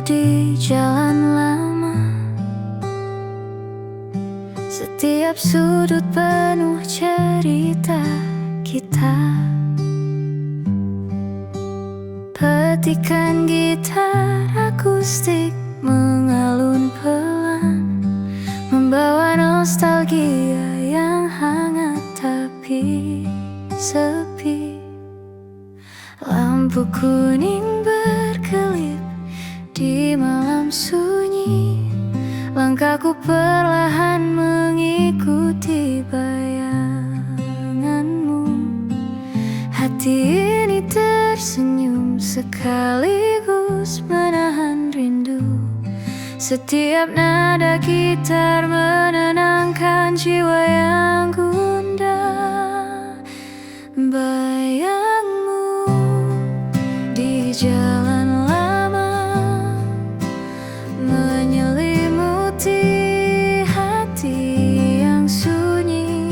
di jalan lama. Setiap sudut penuh cerita kita. Petikan gitar akustik mengalun pelan, membawa nostalgia yang hangat tapi sepi. Lampu kuning berkelip di malam sunyi, langkahku perlahan mengikuti bayanganmu. Hati ini tersenyum sekaligus menahan rindu. Setiap nada gitar menenangkan jiwa yang gundah. Bayangmu di jalan lama menyelimuti hati yang sunyi.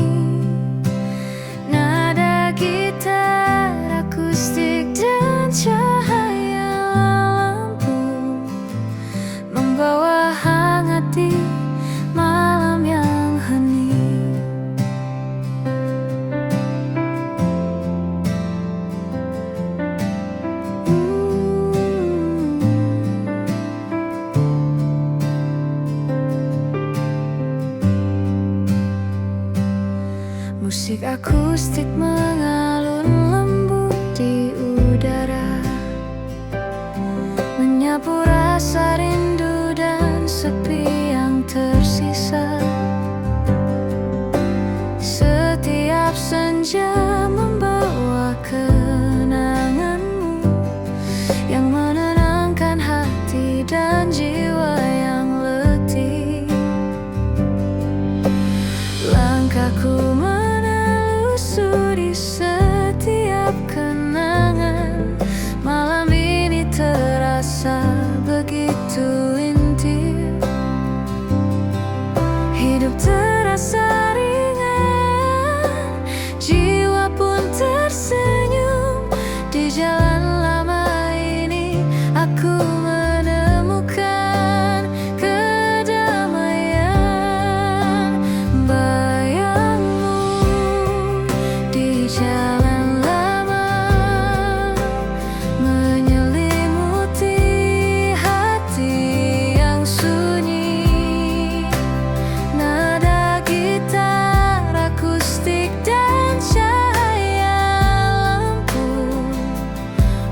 Nada gitar akustik dan cahaya lampu membawa hangat di malam yang hening. Musik akustik mengalun lembut di udara, menyapu rasa rindu dan sepi yang tersisa. Setiap senja membawa kenanganmu yang menenangkan hati dan jiwa yang letih. Langkahku menelusuri setiap kenangan. Malam ini terasa begitu intim. Hidup terasa ringan, jiwa pun tersenyum. Di jalan lama ini aku menemukan kedamaian. Bayangmu di jalan lama menyelimuti hati yang sunyi. Nada gitar akustik dan cahaya lampu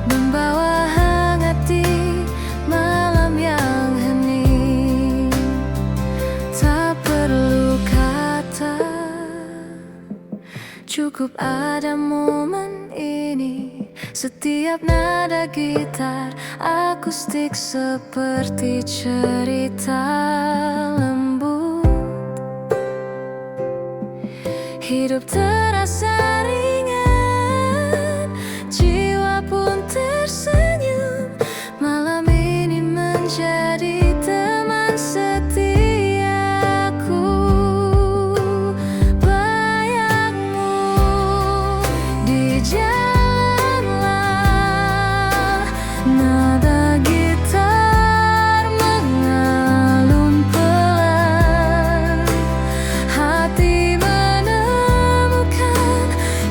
membawa hangat di malam yang hening. Tak perlu kata, cukup ada momen ini. Setiap nada gitar akustik seperti cerita lembut. Hidup terasa ringan, jiwa pun tersenyum. Malam ini menjadi teman setiaku. Bayangmu di jalan, nada gitar mengalun pelan. Hati menemukan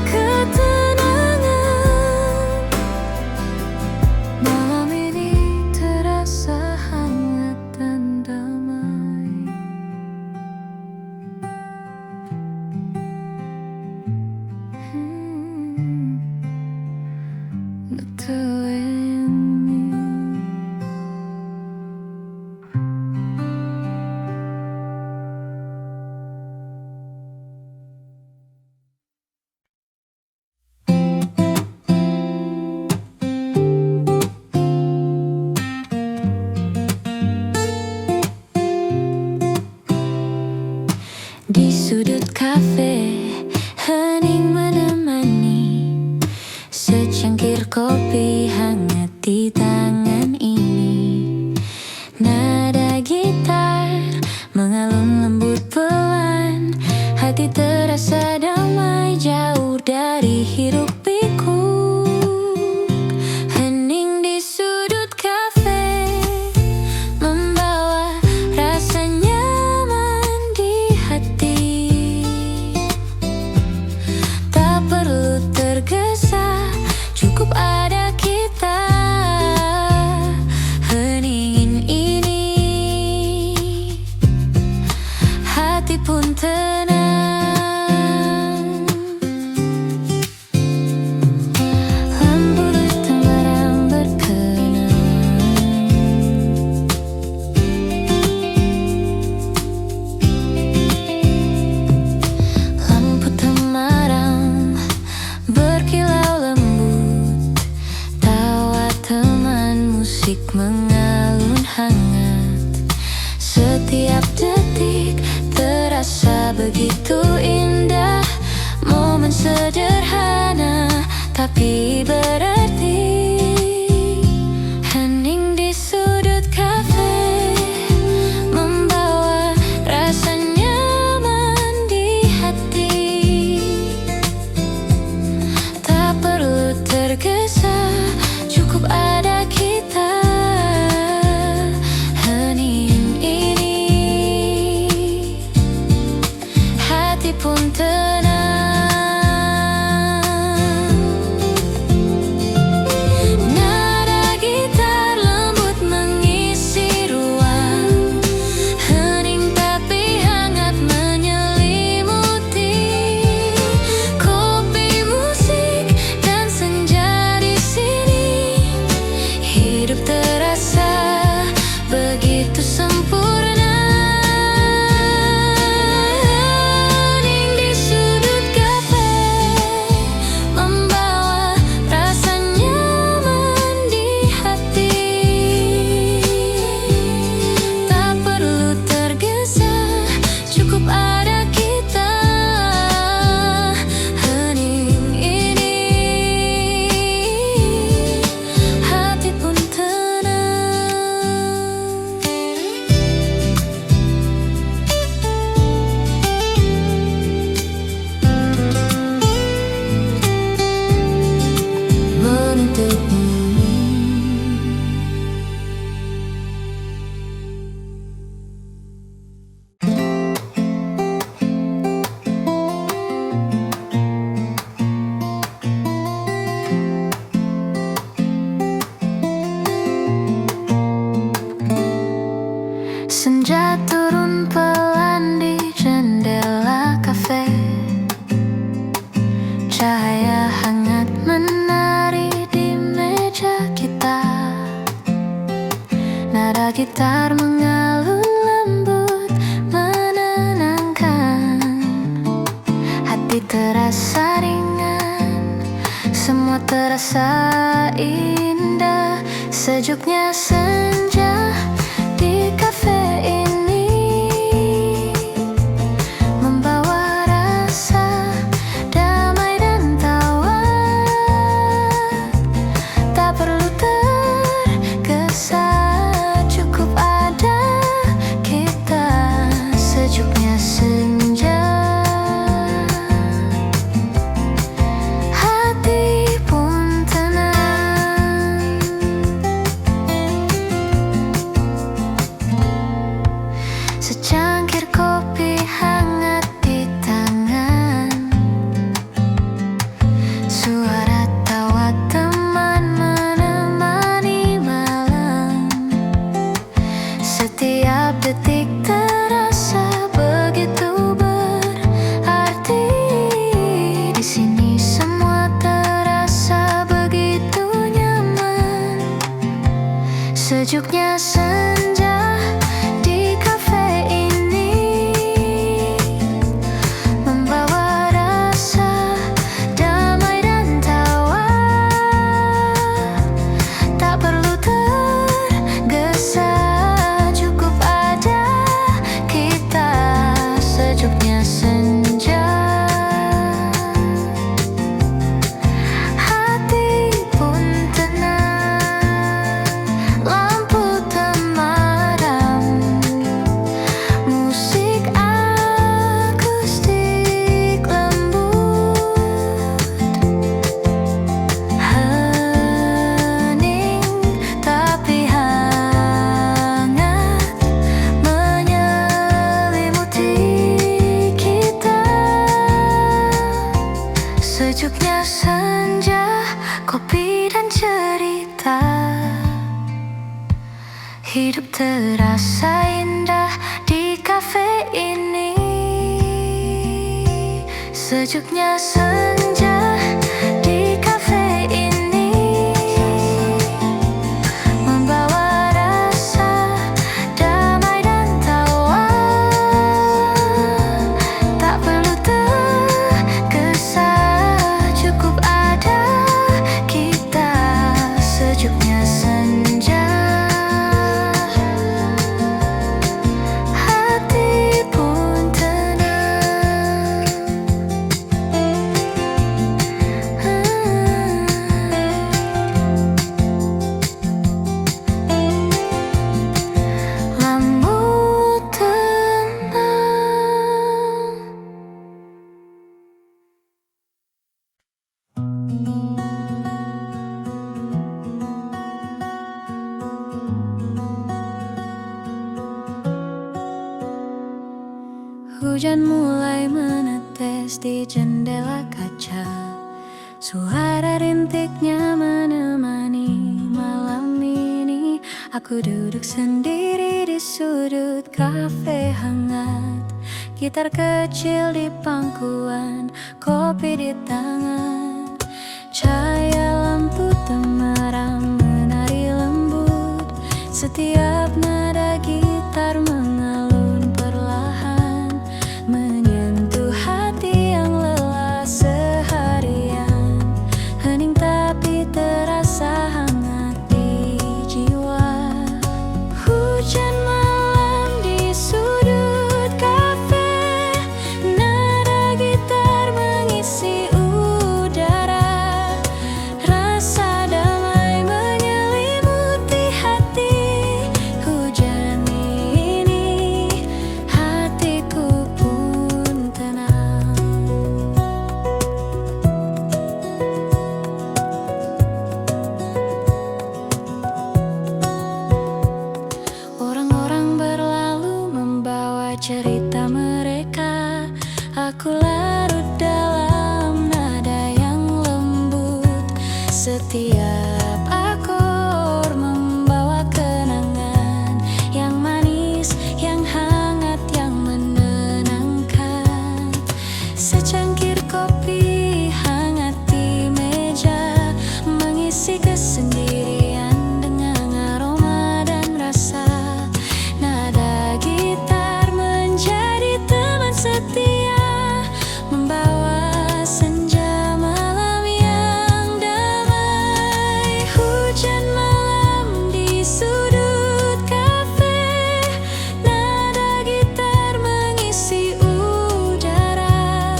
ketenangan. Malam ini terasa hangat dan damai. Netuin di sudut kafe, hening menemani secangkir kopi hangat di tangan ini. Nada gitar mengalun lembut pelan, hati terasa damai jauh dari hiruk pikuk. Hening di sudut kafe, mengalun hangat. Setiap detik terasa begitu indah. Momen sederhana tapi berarti. Hening di sudut kafe membawa rasa nyaman di hati. Tak perlu tergesa, cukup ada kita. Hening ini hati pun tenang. Senja turun pelan di jendela kafe. Cahaya hangat menari di meja kita. Nada gitar mengalun lembut menenangkan. Hati terasa ringan, semua terasa indah. Sejuknya senja di kafe ini membawa rasa damai dan tawa. Tak perlu tergesa, cukup ada kita. Sejuknya senja, hati pun tenang. Secangkir kopi hangat di tangan. Suara tawa teman menemani malam. Setiap detik terasa begitu berarti. Di sini semua terasa begitu nyaman. Sejuknya senja di kafe ini membawa rasa damai dan tawa. Tak perlu tergesa, cukup ada kita. Sejuknya senja, hati pun tenang. Lampu temadam, musik akustik lembut. Hening tapi hangat menyelimuti kita. Sejuknya senja, kopi dan cerita. Hidup terasa indah di kafe ini. Sejuknya senja di kafe ini membawa rasa damai dan tawa. Tak perlu tergesa, cukup ada kita. Sejuknya senja. Hujan mulai menetes di jendela kaca. Suara rintiknya menemani malam ini. Aku duduk sendiri di sudut kafe hangat. Gitar kecil di pangkuan, kopi di tangan. Cahaya lampu temaram menari lembut. Setiap nada gitar mengalun perlahan, menyentuh hati yang lelah seharian. Hening tapi terasa hangat di jiwa. Hujan malam di sudut kafe, nada gitar mengisi udara. Rasa damai menyelimuti hati. Hujan ini hatiku pun tenang. Orang-orang berlalu membawa cerita mereka. Aku larut dalam nada yang lembut. Setiap akor membawa kenangan yang manis, yang hangat, yang menenangkan. Secangkir kopi hangat di meja, mengisi kesendirian dengan aroma dan rasa. Nada gitar menjadi teman setia, membawa senja malam yang damai. Hujan malam di sudut kafe, nada gitar mengisi udara.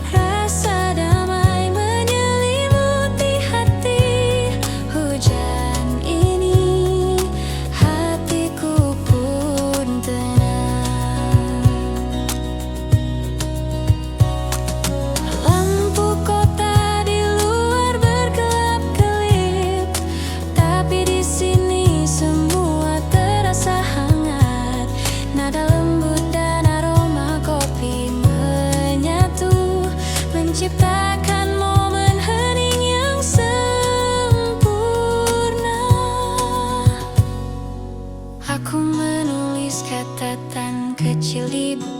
Rasa damai menyelimuti hati. Hujan ini hatiku pun tenang. Lampu kota di luar berkelap-kelip, tapi di sini semua terasa hangat. Nada lembut dan aroma kopi menyatu, menciptakan momen hening yang sempurna. Aku menulis catatan kecil di buku.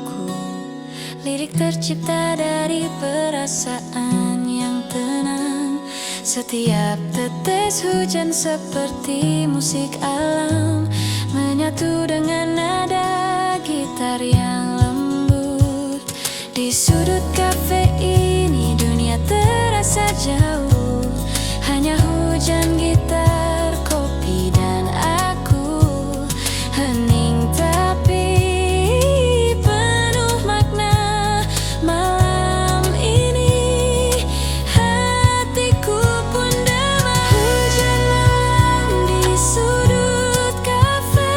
Lirik tercipta dari perasaan yang tenang. Setiap tetes hujan seperti musik alam, menyatu dengan nada gitar yang lembut. Di sudut kafe ini dunia terasa jauh. Hanya hujan, gitar, kopi, dan aku. Hening tapi penuh makna. Malam ini hatiku pun damai. Hujan malam di sudut kafe,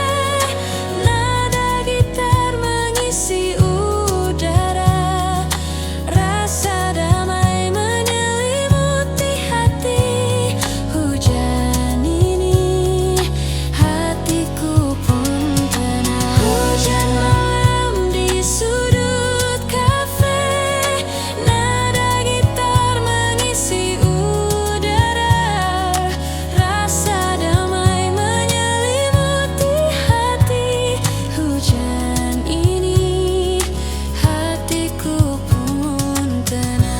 nada gitar mengisi udara. Rasa damai menyelimuti hati. Hujan ini hatiku pun tenang. Hujan malam di sudut kafe, nada gitar mengisi udara. Rasa damai menyelimuti hati. Hujan ini hatiku pun tenang.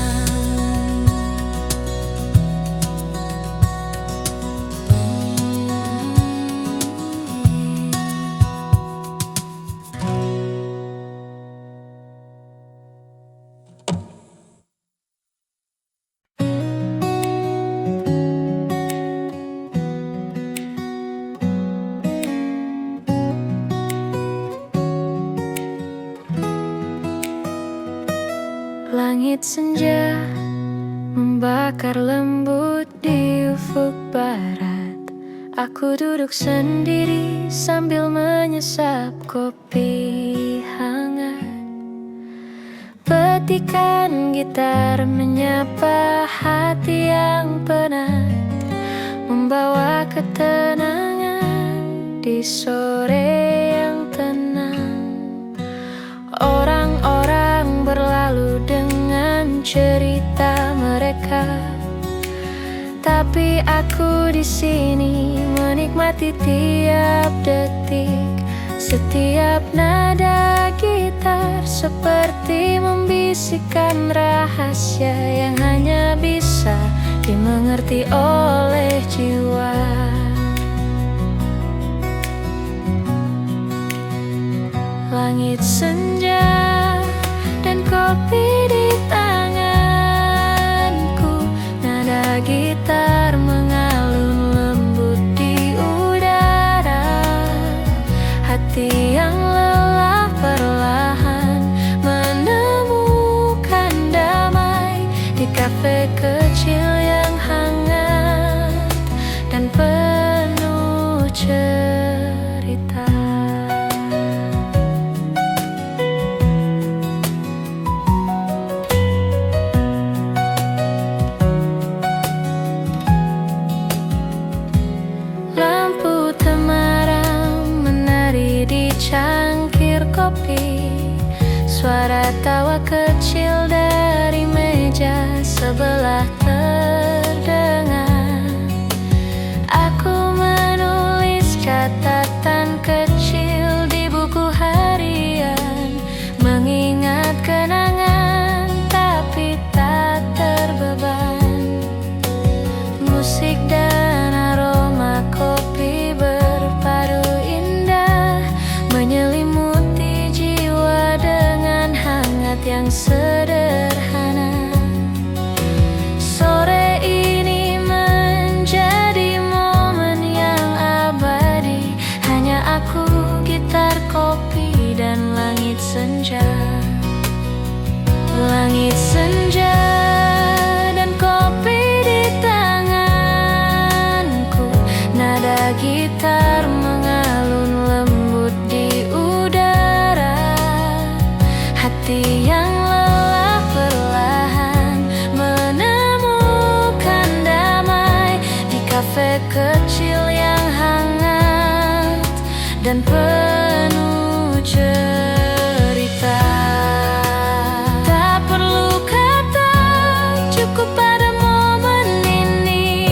Langit senja membakar lembut di ufuk barat. Aku duduk sendiri sambil menyesap kopi hangat. Petikan gitar menyapa hati yang penat, membawa ketenangan di sore yang tenang. Orang-orang cerita mereka. Tapi aku di sini menikmati tiap detik. Setiap nada gitar seperti membisikkan rahasia yang hanya bisa dimengerti oleh jiwa. Langit senja dan kopi di tanganku, nada gitar mengalun lembut di udara. Hati yang lelah perlahan menemukan damai di kafe kecil yang hangat dan penuh cerita. Lampu temaram menari di cangkir kopi. Suara tawa kecil dari meja sebelah terdengar. Aku menulis catatan kecil di buku harian, mengingat kenangan tapi tak terbeban. Musik dan aroma kopi berpadu indah, menyelimuti jiwa dengan hangat yang sederhana. Sore ini menjadi momen yang abadi, hanya aku, gitar, kopi, dan langit senja. Langit senja dan kopi di tanganku, nada gitar mengalun lembut di udara. Hati yang lelah perlahan menemukan damai di kafe kecil yang hangat dan penuh cerita. Tak perlu kata, cukup pada momen ini.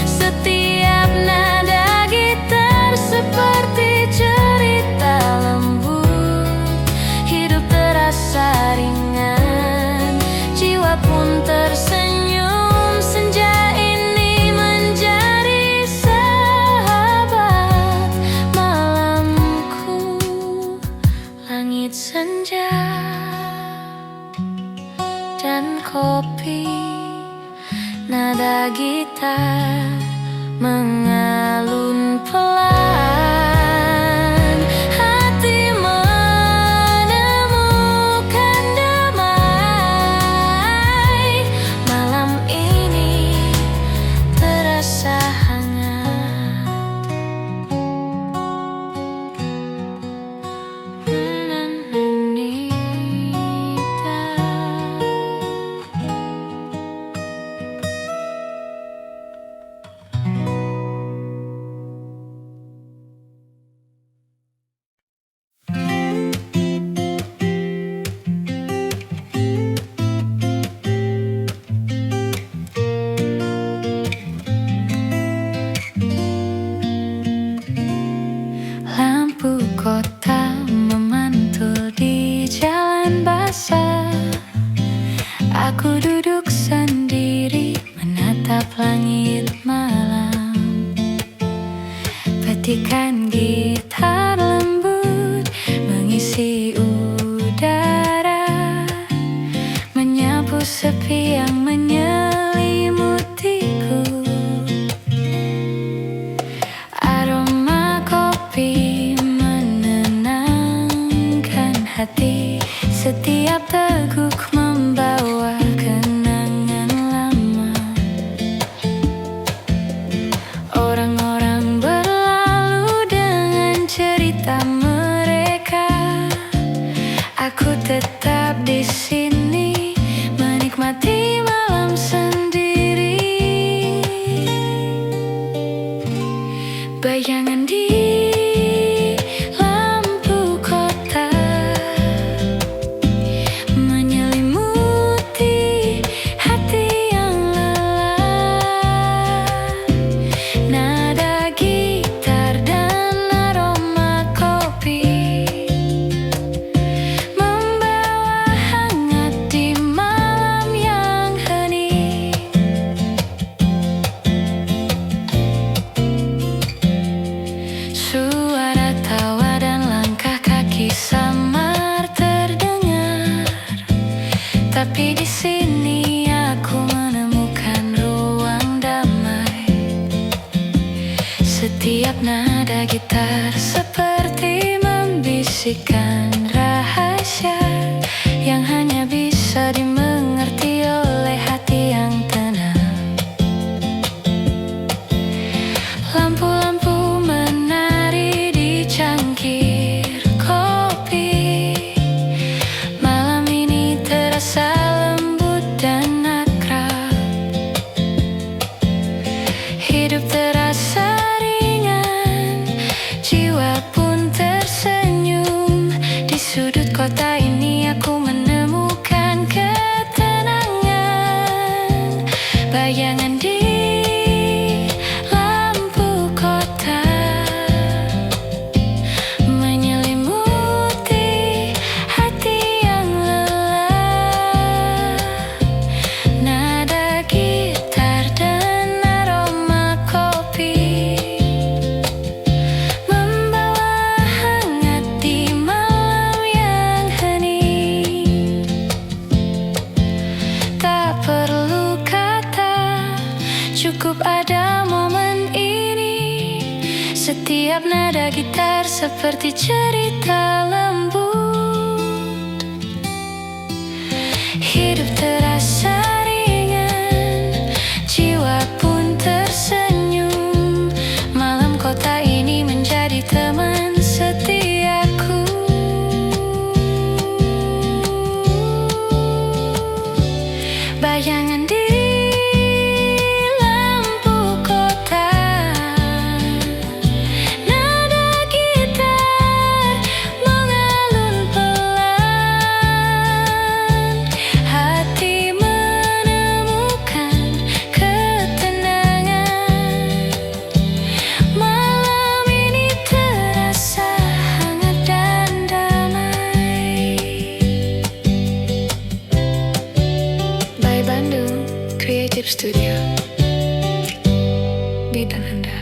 Setiap nada gitar seperti cerita lembut. Hidup terasa ringan, jiwa pun tersenyum. Senja ini menjadi sahabat malamku. Langit senja dan kopi, nada gitar mengalun pelan. Hati menemukan damai. Malam ini terasa hangat. Lampu kota memantul di jalan basah. Aku duduk sendiri menatap langit malam. Petikan gitar lembut mengisi udara, menyapu sepi yang menyelimutiku. Aroma kopi menenangkan hati. Setiap teguk membawa kenangan lama. Orang-orang berlalu dengan cerita Tapi di sini aku menemukan ruang damai. Setiap nada gitar seperti membisikkan rahasia yang hanya bisa dimengerti oleh hati yang tenang. Lampu-lampu menari di cangkir kopi. Malam ini terasa lembut dan akrab. Hidup terasa ringan, jiwa pun tersenyum. Di sudut kota ini aku menemukan ketenangan. Bayangan di lampu kota menyelimuti hati yang lelah. Nada gitar dan aroma kopi membawa hangat di malam yang hening. Tak perlu kata, cukup ada momen ini. Setiap nada gitar seperti cerita lembut. Hidup terasa ringan, jiwa pun tersenyum. Malam kota ini menjadi teman setiaku. Bayangan di lampu kota, nada gitar mengalun pelan. Hati menemukan ketenangan. Malam ini terasa hangat dan damai. By Bandung Creative Studio. Bidang Anda.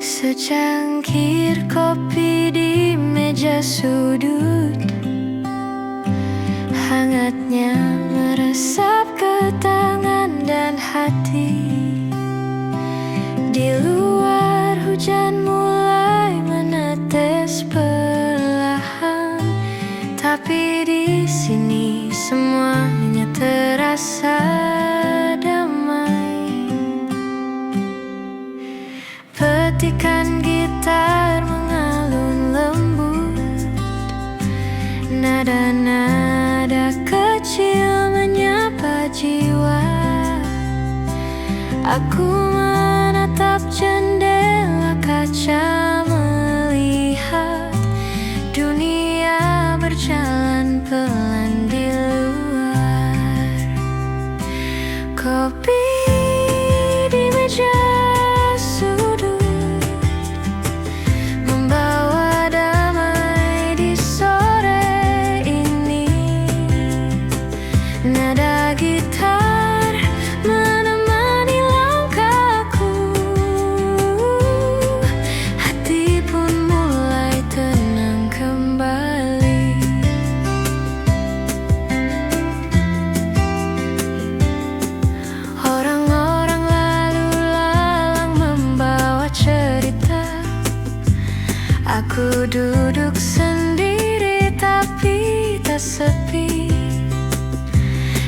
Secangkir kopi di meja sudut, hangatnya meresap ke tangan dan hati. Di luar hujan mulai menetes perlahan, tapi di sini semuanya terasa damai. Petikan gitar mengalun lembut, nada-nada kecil menyapa jiwa. Aku menatap jendela kaca, melihat dunia berjalan pelan di luar. Kopi di meja sudut membawa damai di sore ini. Nada gitar menemani langkahku. Hati pun mulai tenang kembali. Orang-orang lalu lalang membawa cerita. Aku duduk sendiri tapi tak sepi.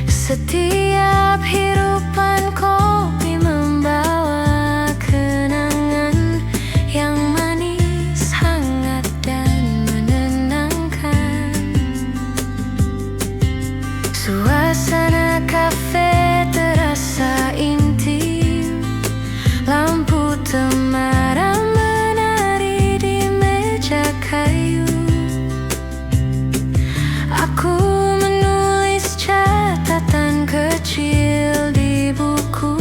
Setiap hirupan kopi membawa kenangan yang manis, hangat dan menenangkan. Suasana kafe terasa intim. Lampu temaram menari di meja kayu. Aku menulis catatan kecil di buku.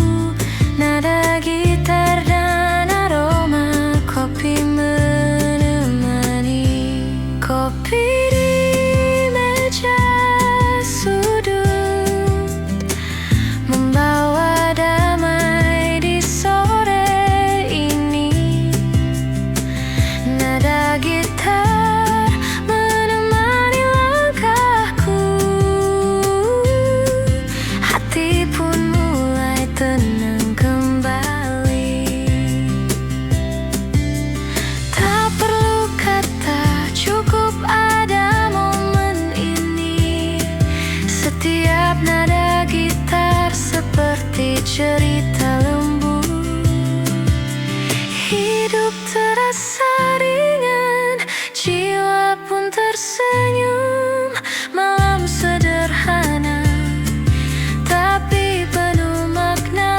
terasa ringan, jiwa pun tersenyum. Malam sederhana tapi penuh makna.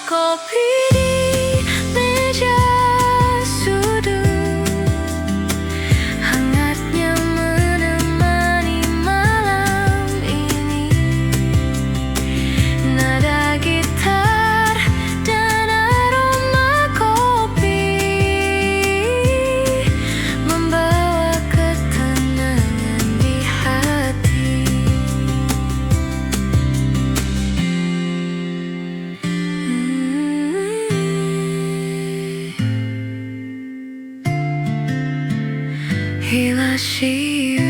Kopi di meja sudut, hangatnya menemani malam ini. Nada gitar dan aroma kopi membawa ketenangan di hati. Hilashiu.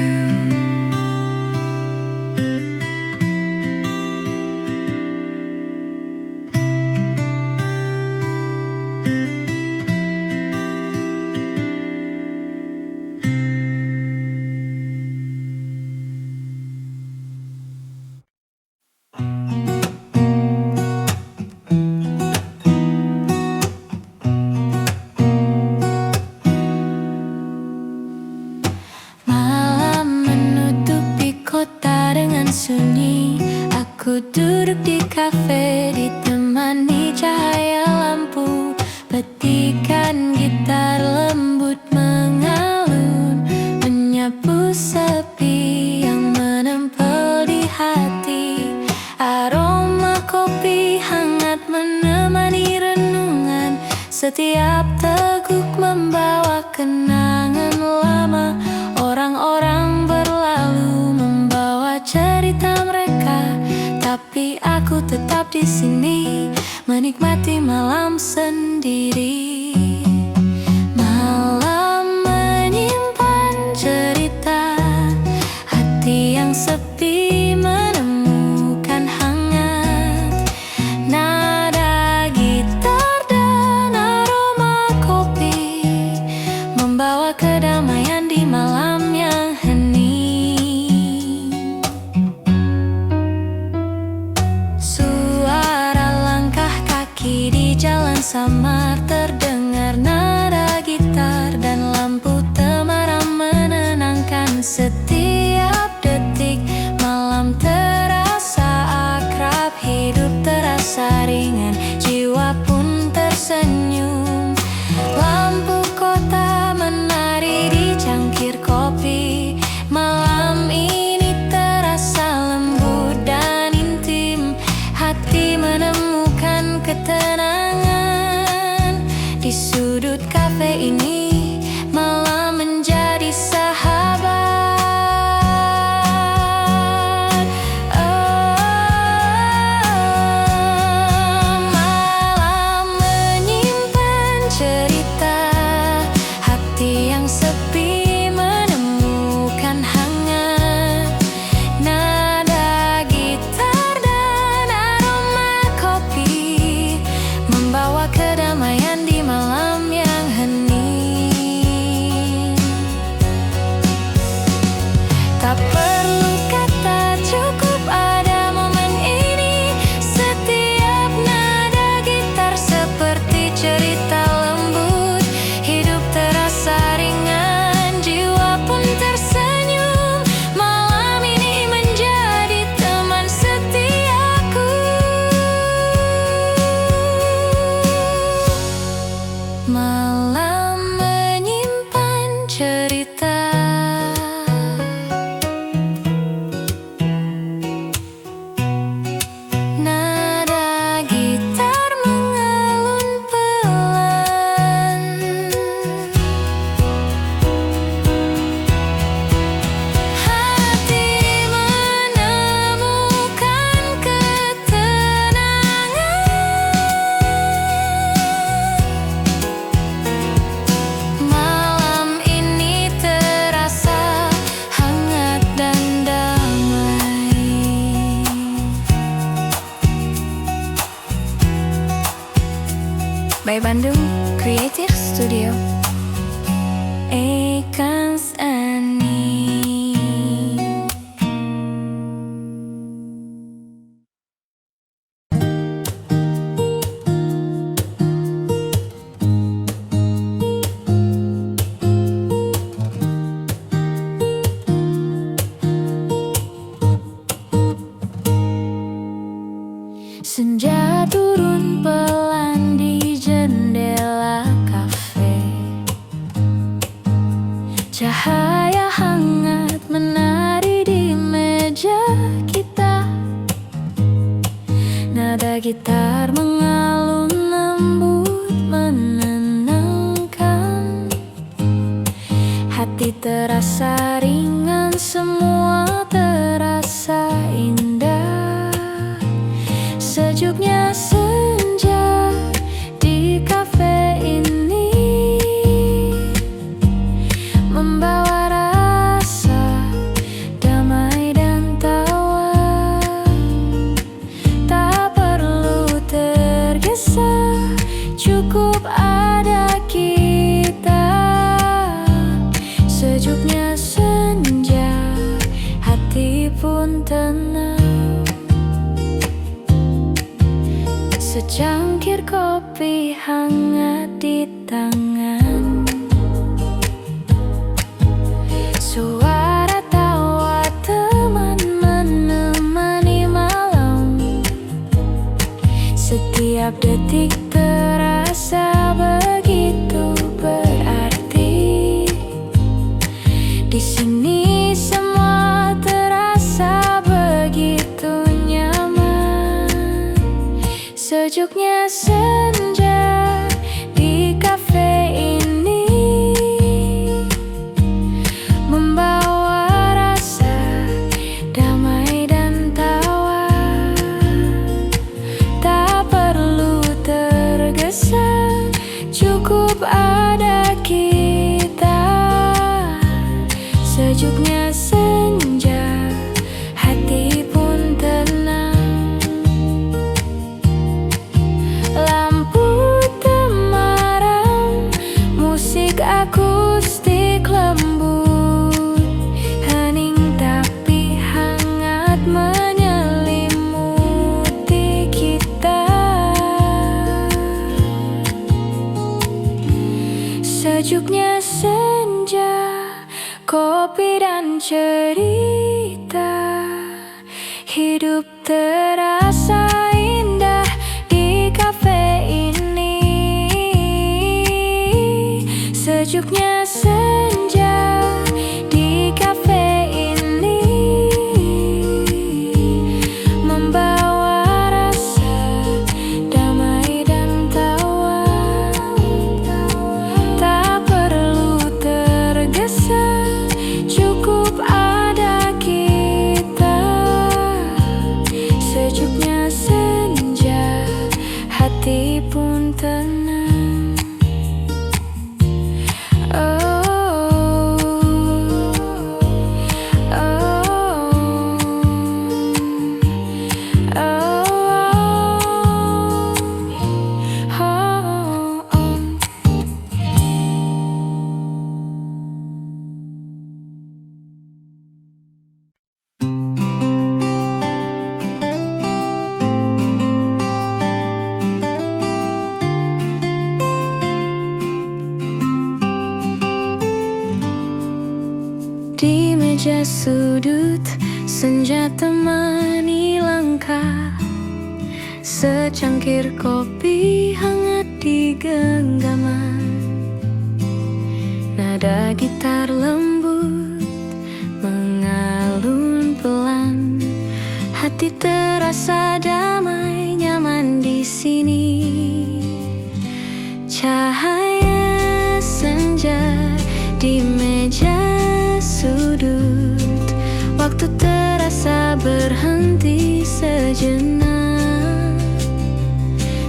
Malam menutupi kota dengan sunyi. Aku duduk di kafe ditemani cahaya lampu. Petikan gitar lembut mengalun, menyapu sepi yang menempel di hati. Aroma kopi hangat menemani renungan. Setiap teguk membawa kenangan lama. Orang-orang berlalu membawa cerita mereka, tapi aku tetap di sini menikmati malam sendiri. Malam menyimpan cerita, hati yang sepi menemukan hangat. Nada gitar dan aroma kopi membawa kedamaian di malam yang hening. Suara langkah kaki di jalan samar terdengar. Nada gitar dan lampu temaram menenangkan setiap detik. Malam terasa akrab, hidup terasa ringan, jiwa pun tersenyum. Lampu kota menari di cangkir kopi. Malam ini terasa lembut dan intim. Hati menemukan ketenangan di sudut kafe ini. Malam menjadi sahabat. Malam menyimpan cerita, hati yang sepi menemukan hangat. Nada gitar dan aroma kopi membawa kedamaian di malam yang hening. Tak perlu kata, cukup ada momen ini. Setiap nada gitar seperti cerita lembut. Hidup terasa ringan, jiwa pun tersenyum. Malam ini menjadi teman setiaku. Malam menyimpan cerita, nada gitar mengalun pelan. Hati menemukan ketenangan. Malam ini terasa hangat dan damai. By Bandung Creative Studio, Ekans Ani. gitar mengalun lembut menenangkan. Hati terasa ringan, semua terasa indah. Sejuknya senja di kafe ini membawa rasa damai dan tawa. Tak perlu tergesa, cukup ada kita. Sejuknya senja, hati pun tenang. Secangkir kopi hangat di tangan, suara tawa teman menemani malam. Setiap detik terasa begitu berarti. Di sini semua terasa begitu nyaman. Sejuknya senja di kafe ini membawa rasa damai dan tawa. Tak perlu tergesa, cukup ada kita. Sejuknya senja, hati pun tenang. Lampu temaram, musik akustik lembut, hening tapi hangat menyelimuti kita. Sejuknya senja, kopi dan cerita, hidup terasa indah di kafe ini. Sejuknya senja di kafe ini membawa rasa damai dan tawa. Tak perlu tergesa, cukup ada kita. Sejuknya senja, hati pun tenang. Di meja sudut, senja temani langkah. Secangkir kopi hangat di genggaman. Nada gitar lembut mengalun pelan. Hati terasa damai, nyaman di sini. Cahaya senja di meja sudut, waktu terasa berhenti sejenak.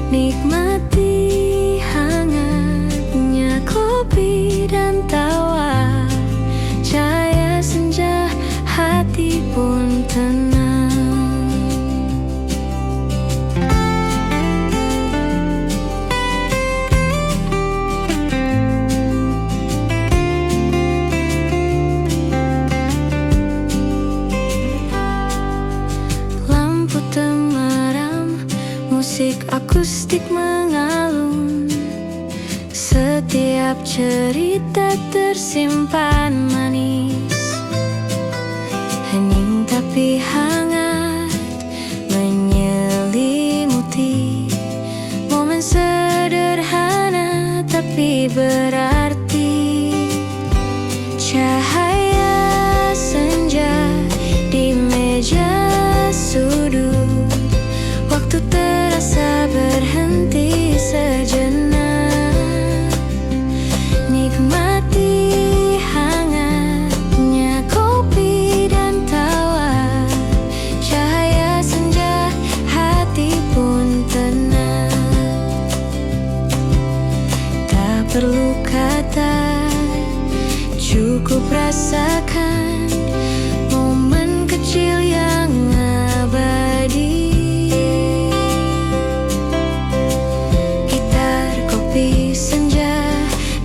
Nikmati hangatnya kopi dan tawa. Cahaya senja, hati pun tenang. Musik akustik mengalun, setiap cerita tersimpan manis. Hening tapi hangat menyelimuti. Momen sederhana tapi berarti. Cahaya senja di meja sudut, waktu terasa perlu kata, cukup rasakan momen kecil yang abadi. Gitar, kopi, senja,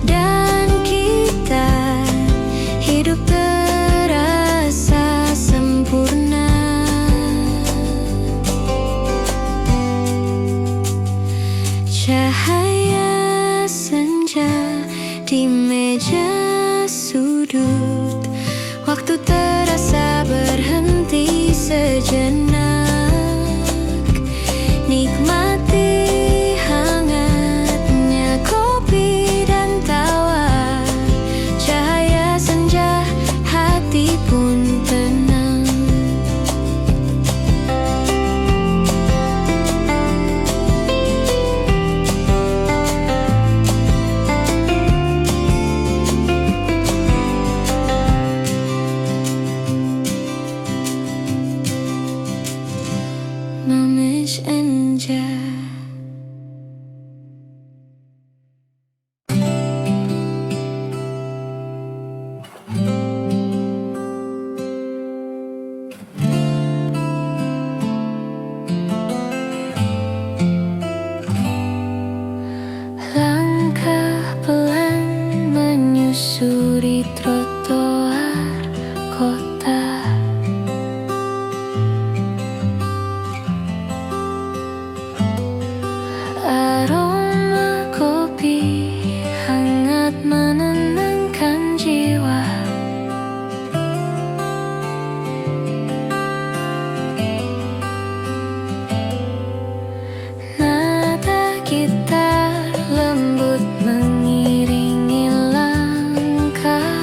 dan kita hidup terasa sempurna. Cahaya senja di meja sudut, waktu terasa berhenti sejenak. Nikmati hangatnya kopi dan tawa, cahaya senja hati pun tenang. Mamesh Enja. Langkah pelan menyusuri trotoar kota, aroma kopi hangat menenangkan jiwa. Nada gitar lembut mengiringi langkah,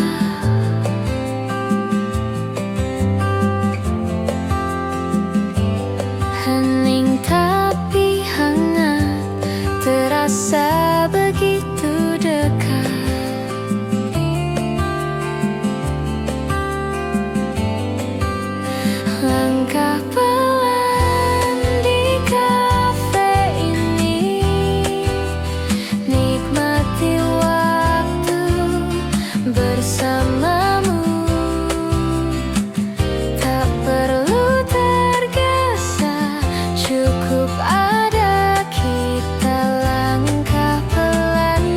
hening tapi hangat, terasa begitu dekat. Langkah pelan di kafe ini, nikmati waktu bersamamu. Tak perlu tergesa, cukup ada kita. Langkah pelan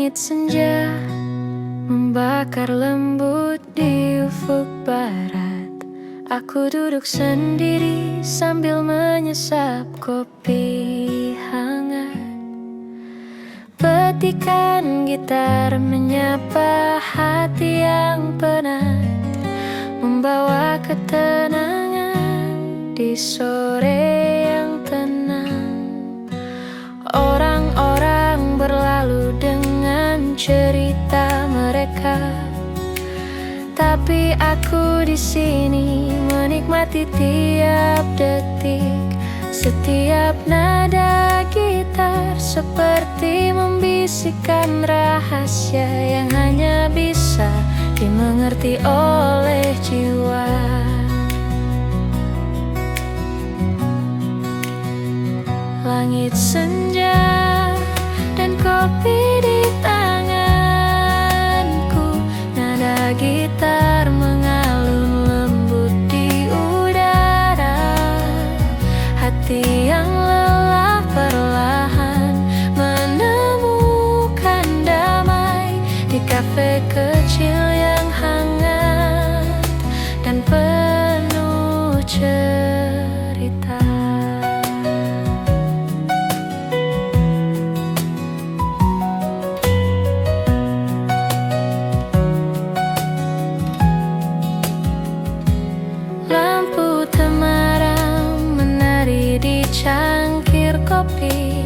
Langit senja membakar lembut di ufuk barat. Aku duduk sendiri sambil menyesap kopi hangat. Petikan gitar menyapa hati yang penat, membawa ketenangan di sore yang tenang. Orang-orang berlalu dengan cerita mereka, tapi aku di sini menikmati tiap detik. Setiap nada gitar seperti membisikkan rahasia yang hanya bisa dimengerti oleh jiwa. Langit senja dan kopi di tanganku, nada gitar mengalun lembut di udara. Hati yang lelah perlahan menemukan damai di kafe kecil yang hangat dan penuh cerita. Lampu temaram menari di cangkir kopi.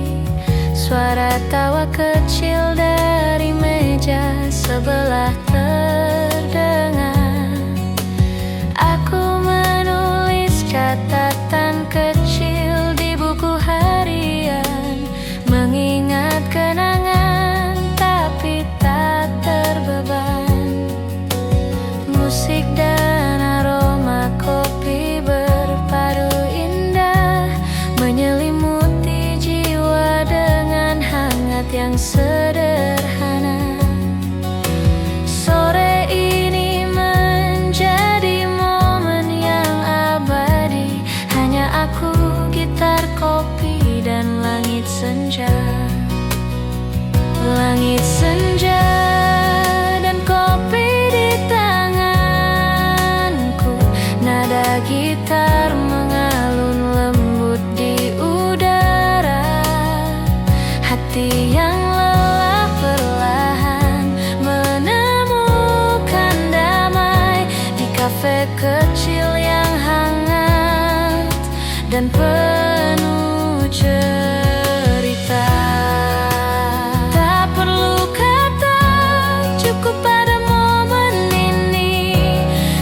Suara tawa kecil dari meja sebelah terdengar. Aku menulis catatan kecil di buku harian, mengingat kenangan tapi tak terbeban. Musik dan aroma kopi berpadu indah, menyelimuti jiwa dengan hangat yang sederhana. Sore ini menjadi momen yang abadi, hanya aku, gitar, kopi, dan langit senja. Langit senja dan kopi di tanganku, nada gitar mengalun lembut di udara. Hati yang lelah perlahan menemukan damai di kafe kecil yang hangat dan penuh cerita. Tak perlu kata, cukup pada momen ini.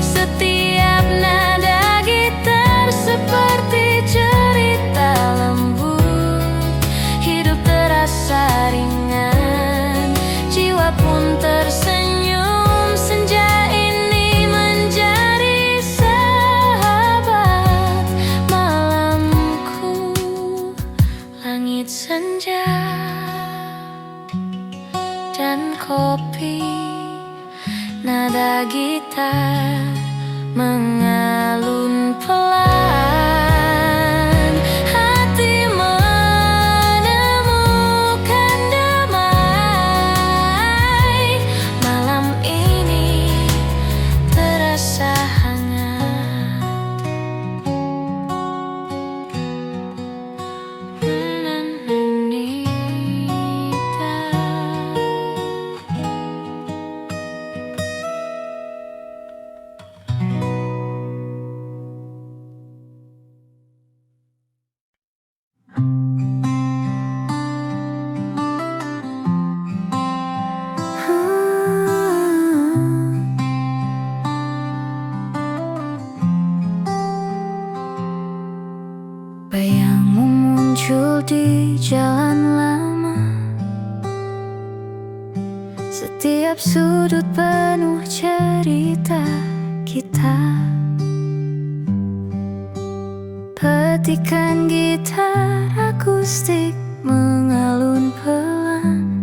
Setiap nada gitar seperti cerita lembut. Hidup terasa ringan, jiwa pun tersenyum. Senja ini menjadi sahabat malamku. Langit senja dan kopi, nada gitar mengalun pelan. Hati menemukan damai. Malam ini terasa hangat. Bayangmu muncul di jalan lama. Setiap sudut penuh cerita kita. Petikan gitar akustik mengalun pelan,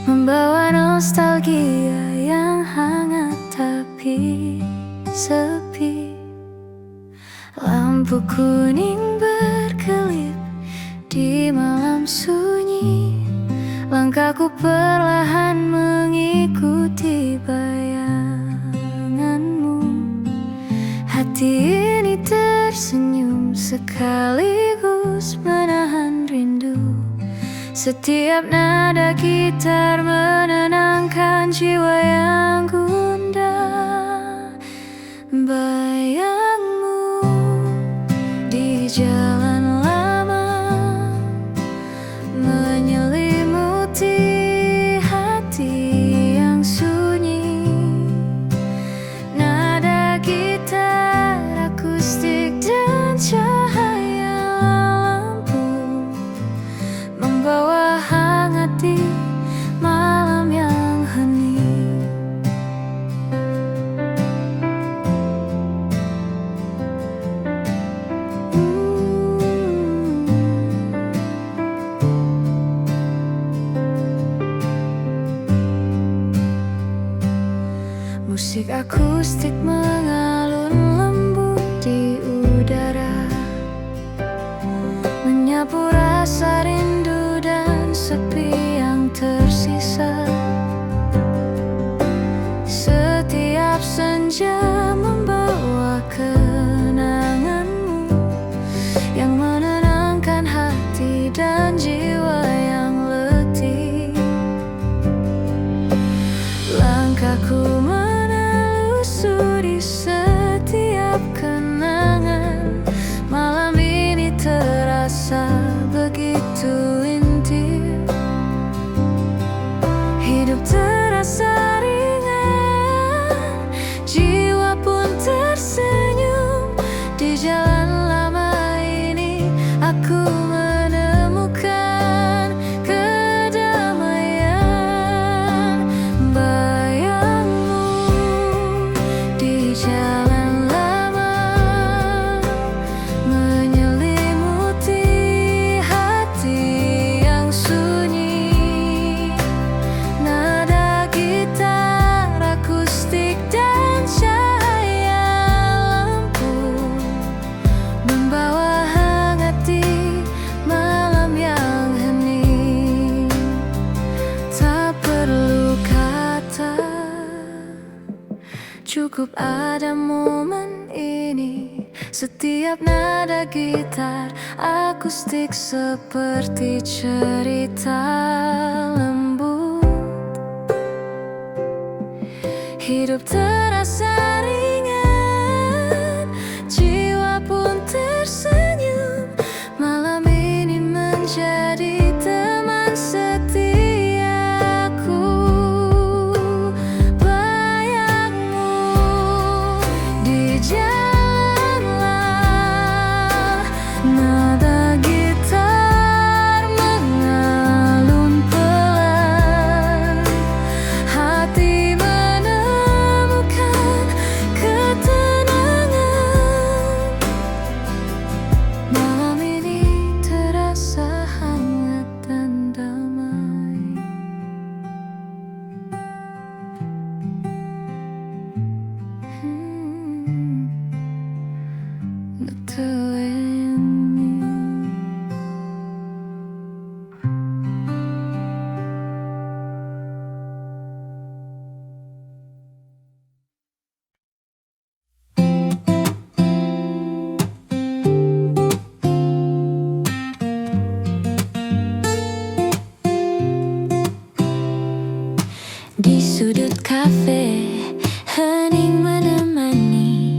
membawa nostalgia yang hangat tapi sepi. Lampu kuning berkelip di malam sunyi. Langkahku perlahan mengikuti bayanganmu. Hati ini tersenyum sekaligus menahan rindu. Setiap nada gitar menenangkan jiwa yang gundah. Bayangmu di jalan lama menyelimuti hati yang sunyi. Nada gitar akustik dan cahaya lampu membawa hangat di malam yang hening. Musik akustik mengalun lembut di udara, menyapu rasa rindu dan sepi yang tersisa. Setiap senja membawa kenanganmu yang menenangkan hati dan jiwa yang letih. Langkahku menelusuri setiap kenangan. Malam ini terasa begitu intim. Hidup terasa ringan, jiwa pun tersenyum. Di jalan lama ini aku menemukan kedamaian. Bayangmu di jalan lama menyelimuti hati yang sunyi. Nada gitar akustik dan cahaya lampu membawa hangat di malam yang hening. Tak perlu kata, cukup ada momen ini. Setiap nada gitar akustik seperti cerita lembut. Hidup terasa ringan, jiwa pun tersenyum. Malam ini menjadi teman setiaku. Bayangmu di jalan, nada gitar mengalun pelan. Hati menemukan ketenangan. Malam ini terasa hangat dan damai. Betul ini. Di sudut kafe, hening menemani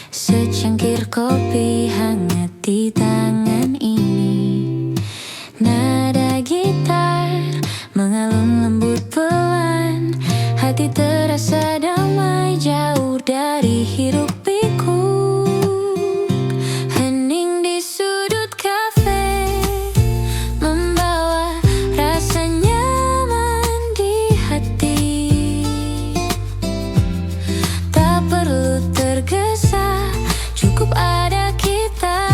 secangkir kopi hangat di tangan ini. Nada gitar mengalun lembut pelan. Hati terasa damai jauh dari hiruk pikuk. Hening di sudut kafe membawa rasa nyaman di hati. Tak perlu tergesa, cukup ada kita.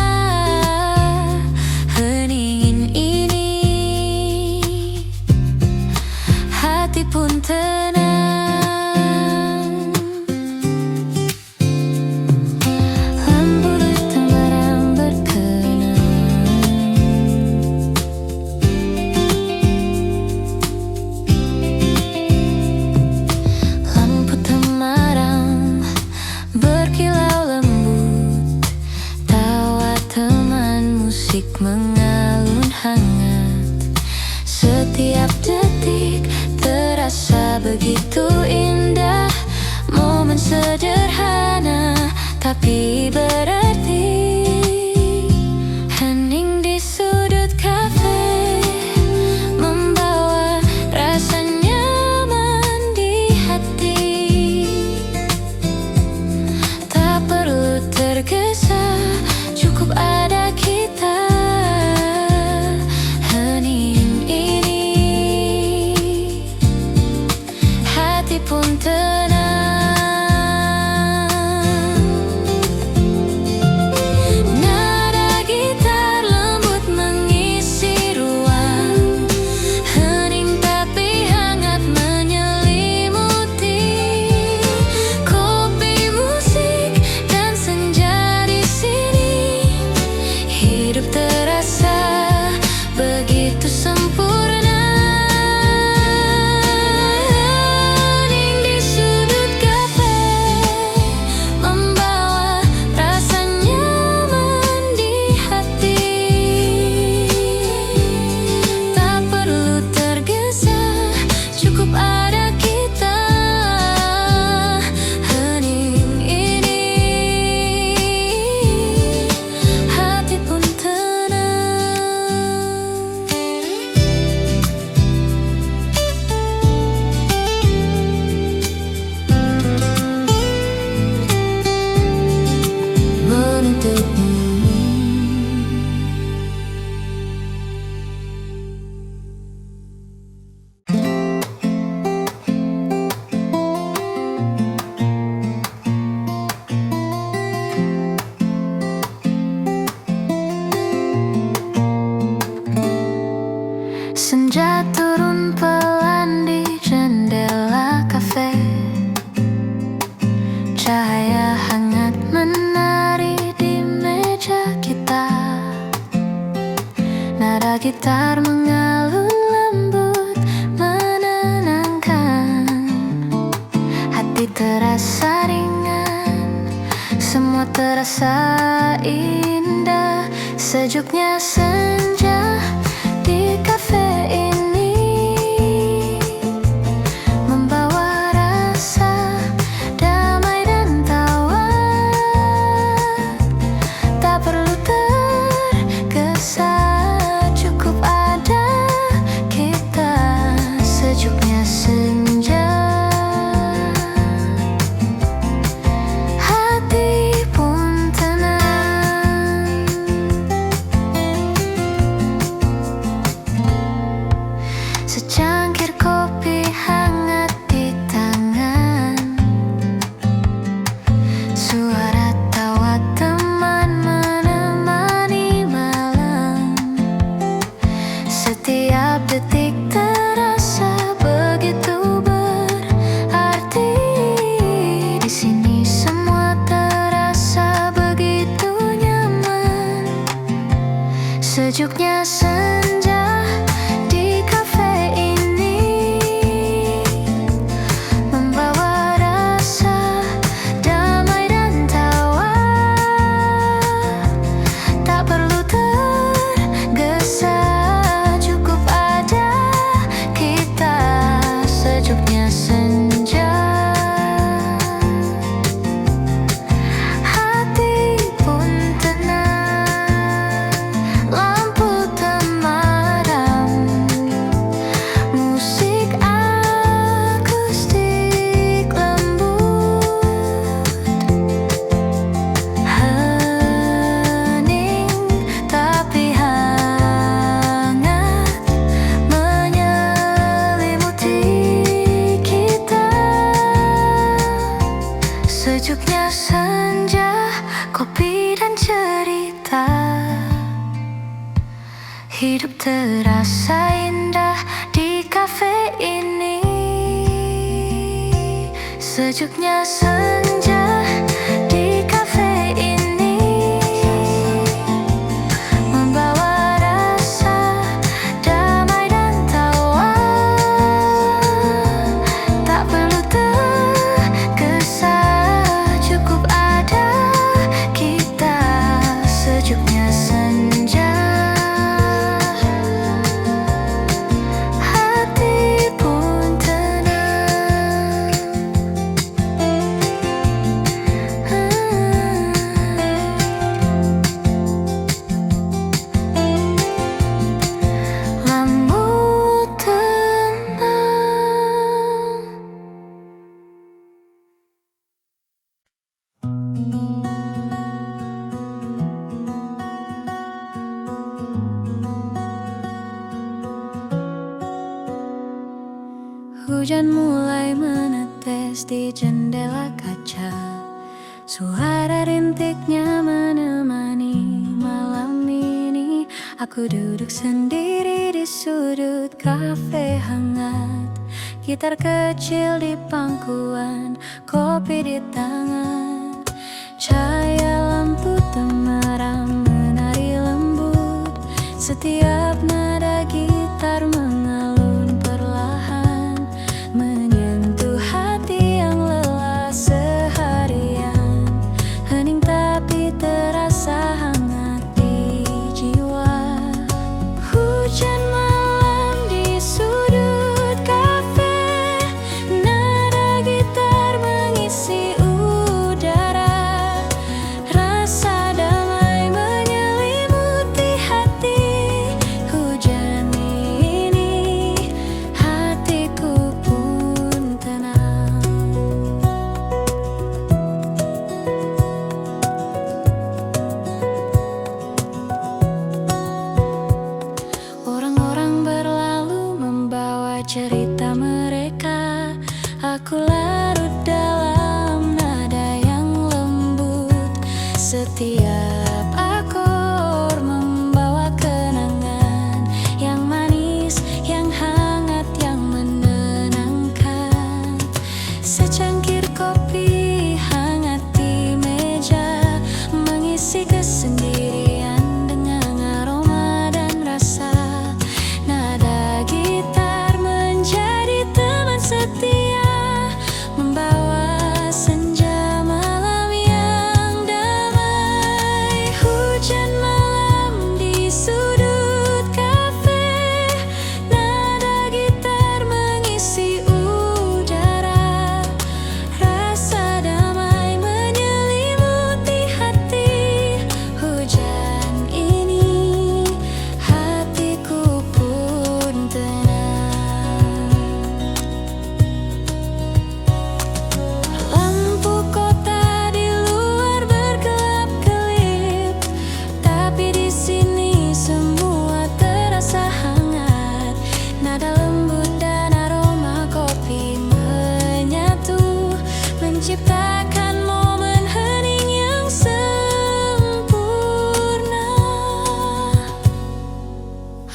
Setiap detik terasa begitu indah. Momen sederhana tapi berarti. Hening di sudut kafe membawa rasa nyaman di hati. Tak perlu tergesa, cukup ada kita. Hening ini hati pun tenang. Nada gitar lembut mengisi ruang. Hening tapi hangat menyelimuti. Kopi, musik, dan senja di sini. Hidup terasa begitu sempurna. Hening di sudut kafe membawa rasa nyaman di hati. Tak perlu tergesa, cukup ada kita. Hening ini hati pun tenang. Menutupmu. Senja turun pelan di jendela kafe. Cahaya hangat menari di meja kita. Nada gitar mengalun lembut menenangkan. Hati terasa ringan, semua terasa indah. Sejuknya senja di kafe ini membawa rasa damai dan tawa. Tak perlu tergesa, cukup ada kita. Sejuknya senja, hati pun tenang. Secangkir kopi hangat di tangan. Suara tawa teman menemani malam. Setiap detik terasa begitu berarti. Di sini semua terasa begitu nyaman. Sejuknya senja di kafe ini membawa rasa damai dan tawa. Tak perlu tergesa, cukup ada kita. Sejuknya senja, hati pun tenang. Lampu temaram, musik akustik lembut. Hening tapi hangat menyelimuti kita. Sejuknya senja, kopi dan cerita. Hidup terasa indah di kafe ini. Sejuknya senja di kafe ini membawa rasa damai dan tawa. Tak perlu tergesa, cukup ada kita. Sejuknya senja, Hujan mulai menetes di jendela kaca. Suara rintiknya menemani malam ini. Aku duduk sendiri di sudut kafe hangat. Gitar kecil di pangkuan, kopi di tangan. Cahaya lampu temaram menari lembut. Setiap nada gitar mengalun perlahan, menyentuh hati yang lelah seharian. Hening tapi terasa hangat di jiwa. Hujan malam di sudut kafe, nada gitar mengisi udara. Rasa damai menyelimuti hati. Hujan ini hatiku pun tenang. Orang-orang berlalu membawa cerita mereka. Aku larut dalam nada yang lembut. Setiap akor membawa kenangan yang manis, yang hangat, yang menenangkan. Secangkir kopi hangat di meja, mengisi kesendirian dengan aroma dan rasa. Nada gitar menjadi teman setia, membawa senja malam yang damai. Hujan malam di sudut kafe, nada gitar mengisi udara. Rasa damai menyelimuti hati. Hujan ini hatiku pun tenang. Lampu kota di luar berkelap-kelip, tapi di sini semua terasa hangat. Nada lembut dan aroma kopi menyatu, menciptakan momen hening yang sempurna.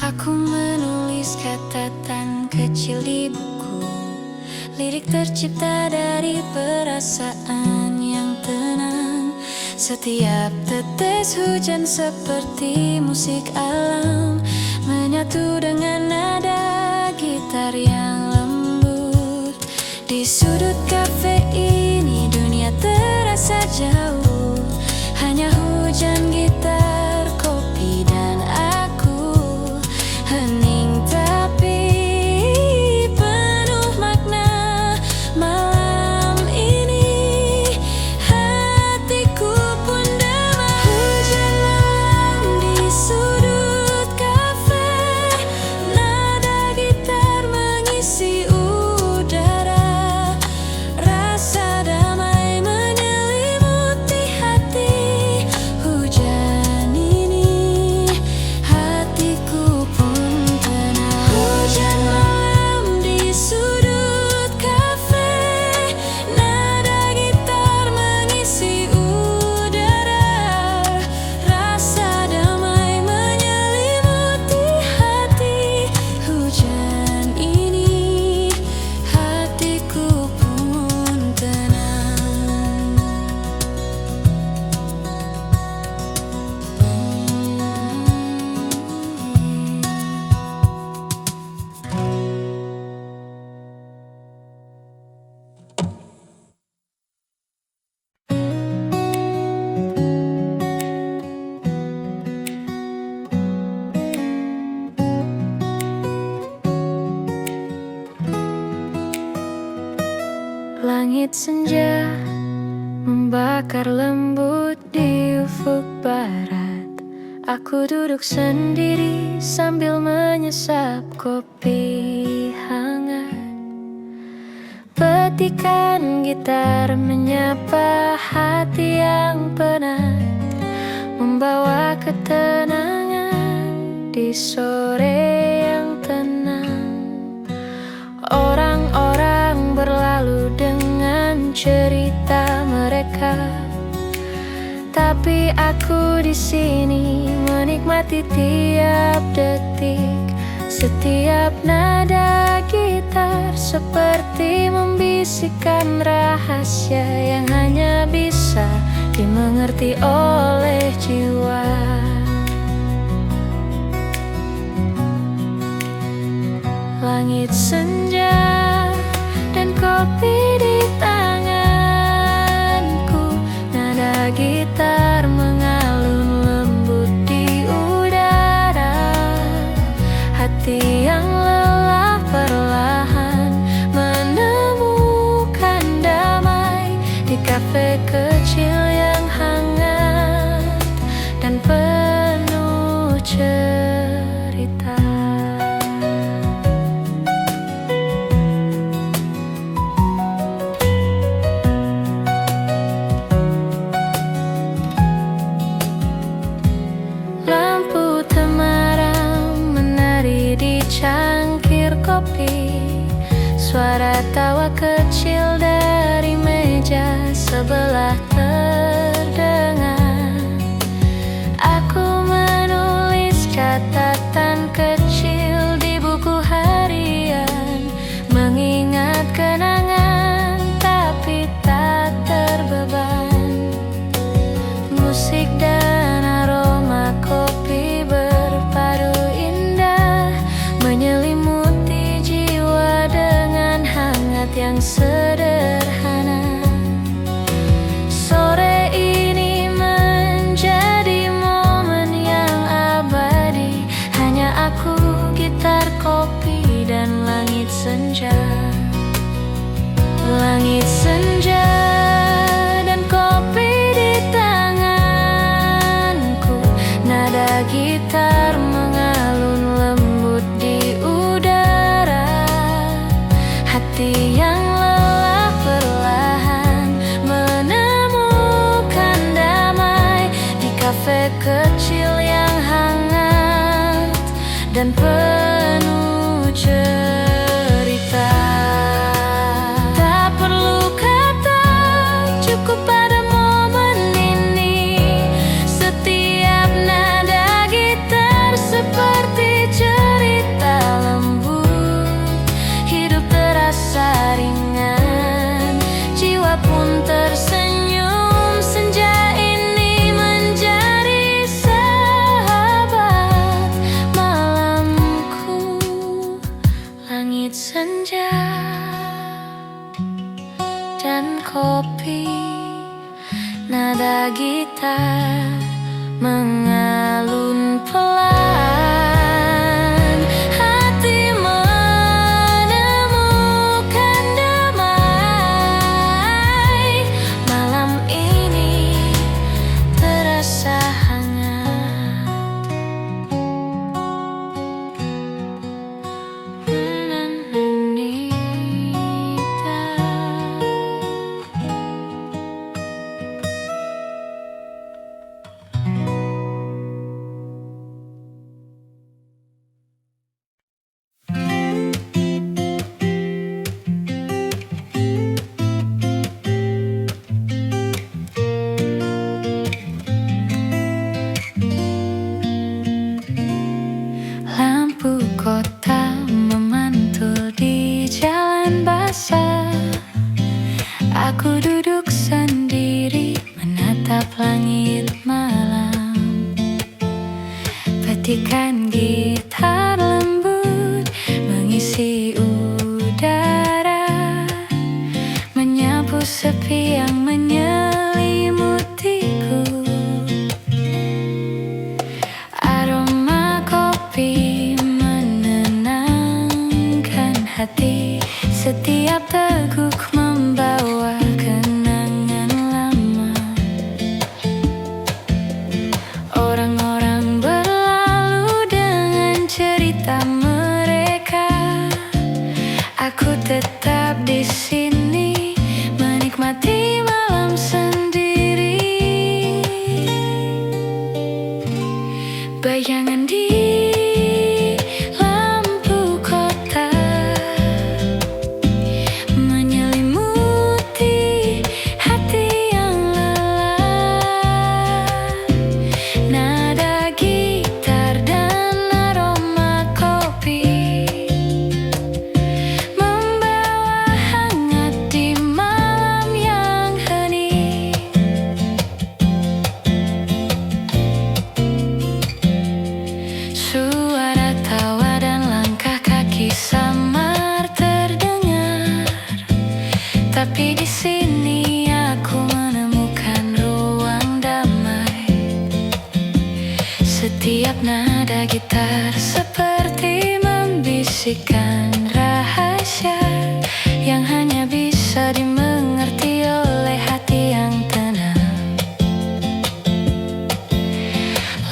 Aku menulis catatan kecil di buku. Lirik tercipta dari perasaan yang tenang. Setiap tetes hujan seperti musik alam, menyatu dengan nada gitar yang lembut. Di sudut kafe ini dunia terasa jauh. Hanya hujan, gitar, kopi, dan aku. Hening tapi penuh makna. Malam ini hatiku pun damai. Hujan malam di sudut kafe, nada gitar mengisi udara. Rasa damai menyelimuti hati. Hujan ini hatiku pun tenang. Hujan malam di sudut kafe, nada gitar mengisi udara. Rasa damai menyelimuti hati. Hujan ini hatiku pun tenang. Langit senja membakar lembut di ufuk barat. Aku duduk sendiri sambil menyesap kopi hangat. Petikan gitar menyapa hati yang penat, membawa ketenangan di sore yang tenang. Orang-orang di sini menikmati tiap detik. Setiap nada gitar seperti membisikkan rahasia yang hanya bisa dimengerti oleh jiwa. Langit senja dan kopi di tanganku, nada gitar mengalun lembut di udara. Hati yang lelah perlahan menemukan damai di kafe kecil yang hangat dan penuh cerita. Lampu temaram menari di cangkir kopi. Suara tawa kecil dari meja sebelah terdengar. Aku menulis catatan kecil di buku harian, mengingat kenangan tapi tak terbeban. Musik dan aroma kopi berpadu indah, menyelimuti jiwa dengan hangat yang sederhana. Sore ini menjadi momen yang abadi, hanya aku, gitar, kopi, dan langit senja. Langit senja dan kopi di tanganku, nada gitar mengalun lembut di udara. Hati yang lelah perlahan menemukan damai di kafe kecil yang hangat dan penuh cerita. Tak perlu kata, cukup pada momen ini. Setiap nada gitar seperti cerita lembut. Hidup terasa ringan, jiwa pun tersenyum. Senja ini menjadi sahabat malamku. Langit senja dan kopi, nada gitar mengalun pelan. Hati menemukan damai. Malam ini terasa hangat. Tapi di sini aku menemukan ruang damai. Setiap nada gitar seperti membisikkan rahasia yang hanya bisa dimengerti oleh hati yang tenang.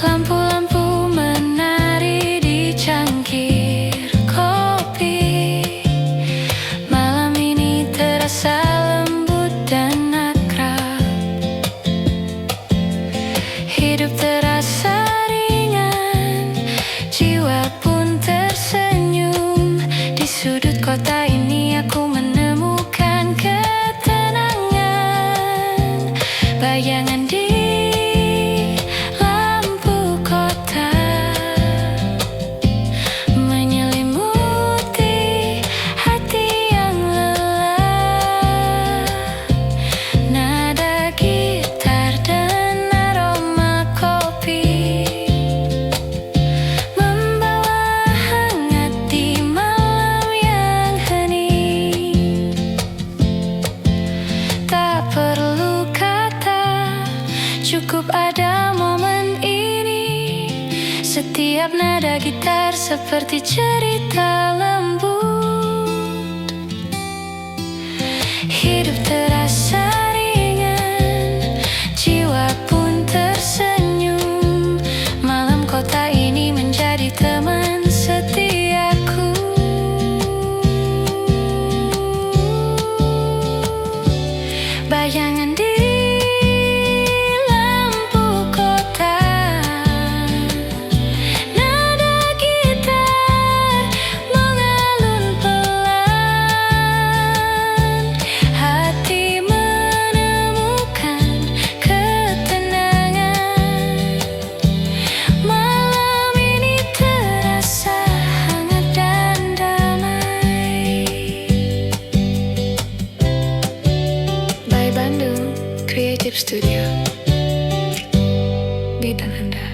Lampu-lampu menari di cangkir kopi. Malam ini terasa lembut dan akrab. Hidup terasa ringan, jiwa pun tersenyum. Di sudut kota ini aku menemukan ketenangan. Bayangan di lampu kota menyelimuti hati yang lelah. Nada gitar dan aroma kopi membawa hangat di malam yang hening. Tak perlu kata, cukup ada momen ini. Setiap nada gitar seperti cerita lembut. Hidup terasa ringan, jiwa pun tersenyum. Malam kota ini menjadi teman setiaku. Bayangan di lampu kota, nada gitar mengalun pelan. Hati menemukan ketenangan. Malam ini terasa hangat dan damai. By Bandung Creative Studio, bidang Anda.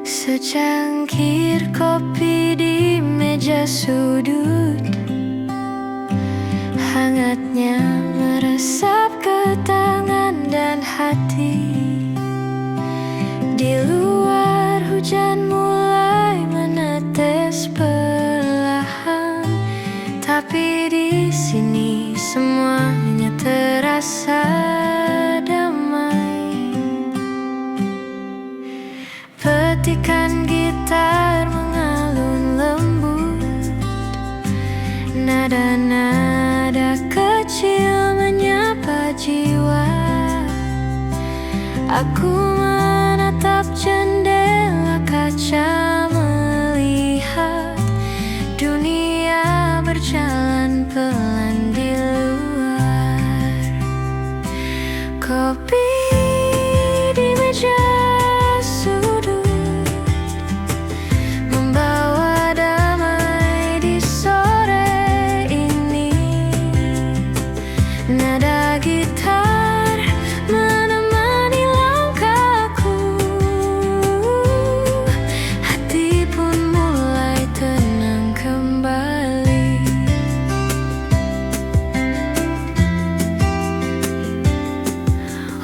Secangkir kopi di meja sudut, hangatnya meresap ke tangan dan hati. Di luar hujan mulai menetes perlahan, tapi di sini semuanya terasa damai. Petikan gitar mengalun lembut, nada-nada kecil menyapa jiwa. Aku menatap jendela kaca, melihat dunia berjalan pelan di luar. Kopi di meja sudut membawa damai di sore ini. Nada gitar menemani langkahku. Hati pun mulai tenang kembali.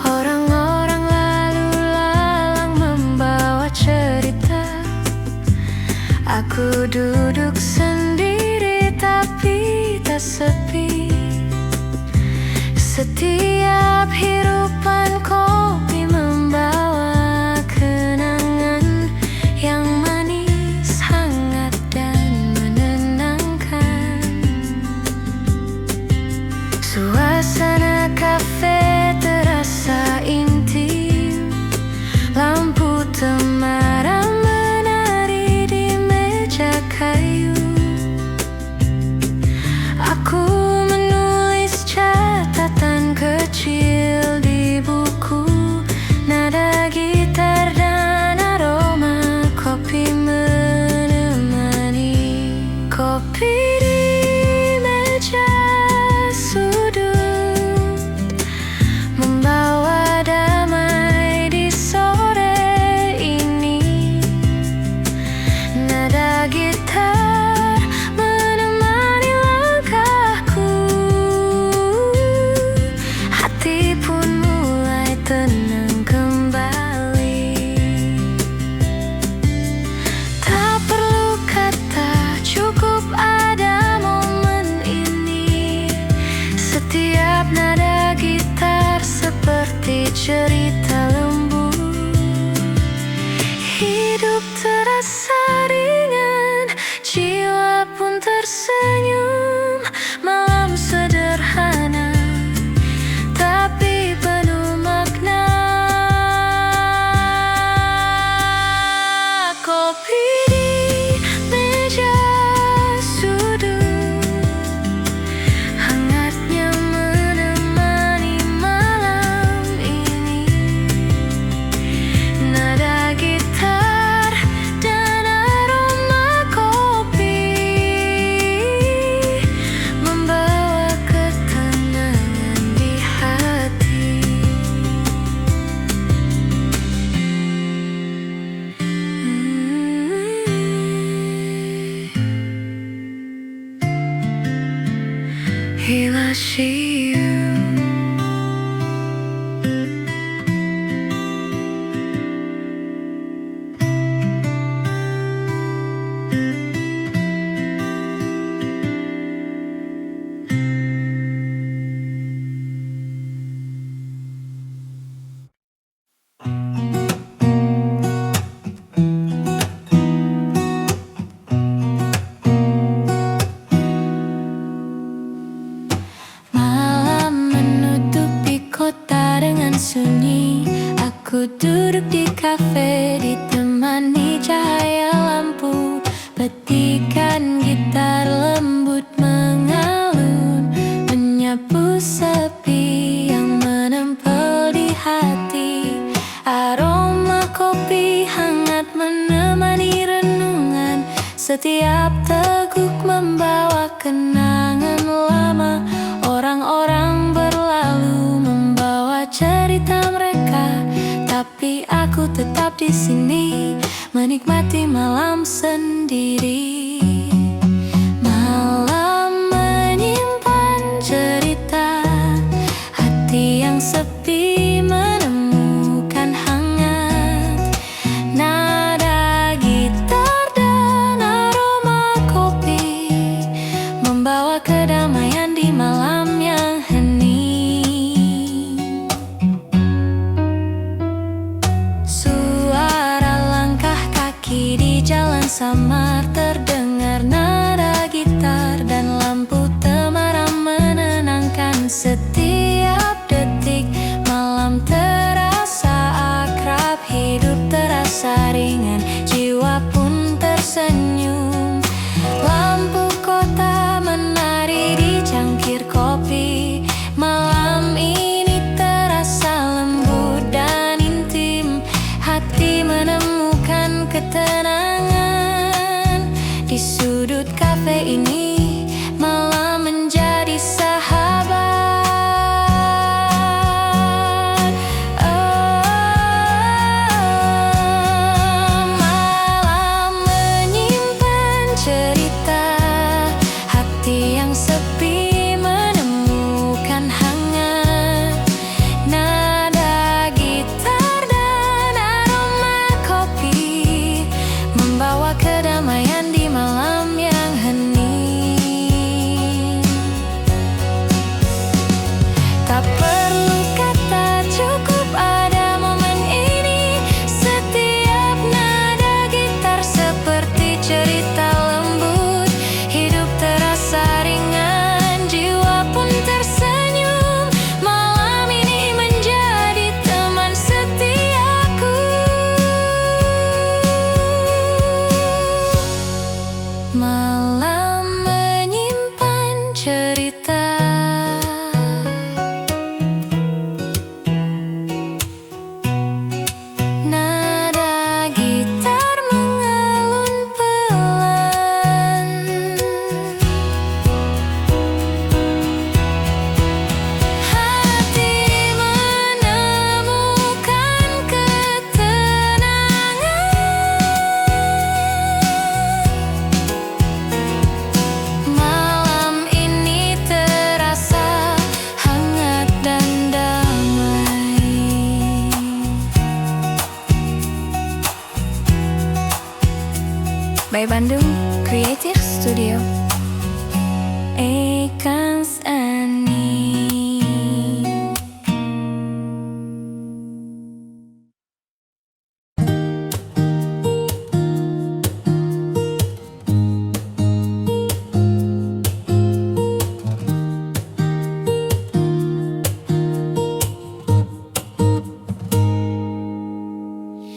Orang-orang lalu lalang membawa cerita. Aku duduk sendiri tapi tak sepi. Setiap hirupan kopi membawa kenangan yang manis, hangat dan menenangkan. Suasana kafe terasa intim. Lampu temaram menari di meja kayu. Aku menulis catatan kecil di buku. Nada gitar dan aroma kopi menemani. Kopi di meja gitar menemani langkahku, hati pun mulai tenang kembali. Tak perlu kata, cukup ada momen ini. Setiap nada gitar seperti cerita lembu. Hidup terasa ringan, jiwa pun tersenyum. Malam sederhana, tapi penuh makna. Kopi di meja sudut, hangatnya menemani malam ini. Nada gitar dan aroma kopi membawa ketenangan di hati. Hilashiu. Malam menutupi kota dengan sunyi. Aku duduk di kafe ditemani cahaya lampu. Petikan gitar lembut mengalun, menyapu sepi yang menempel di hati. Aroma kopi hangat menemani renungan. Setiap teguk membawa kenangan lama. Orang-orang berlalu membawa cerita mereka, tapi aku tetap di sini menikmati malam sendiri. Malam menyimpan cerita, hati yang sepi menemukan hangat. Nada gitar dan aroma kopi membawa kedamaian di malam yang hening. Suara langkah kaki di jalan samar terdengar. Nada gitar dan lampu temaram menenangkan setiap detik. Malam terasa akrab, hidup terasa ringan, jiwa pun tersenyum. Lampu kota menari di cangkir kopi. Malam ini terasa lembut dan intim. Hati menemukan ketenangan di sudut kafe ini. Malam menjadi sahabat. Malam menyimpan cerita, hati yang sepi menemukan hangat. Nada gitar dan aroma kopi membawa kedamaian di malam yang hening. Tak perlu kata, cukup ada momen ini. Setiap nada gitar seperti cerita lembut. Hidup terasa ringan, jiwa pun tersenyum. Malam ini menjadi teman setiaku. Malam menyimpan cerita. Nada gitar mengalun pelan. Hati menemukan ketenangan. Bandung Creative Studio. Ekans Ani.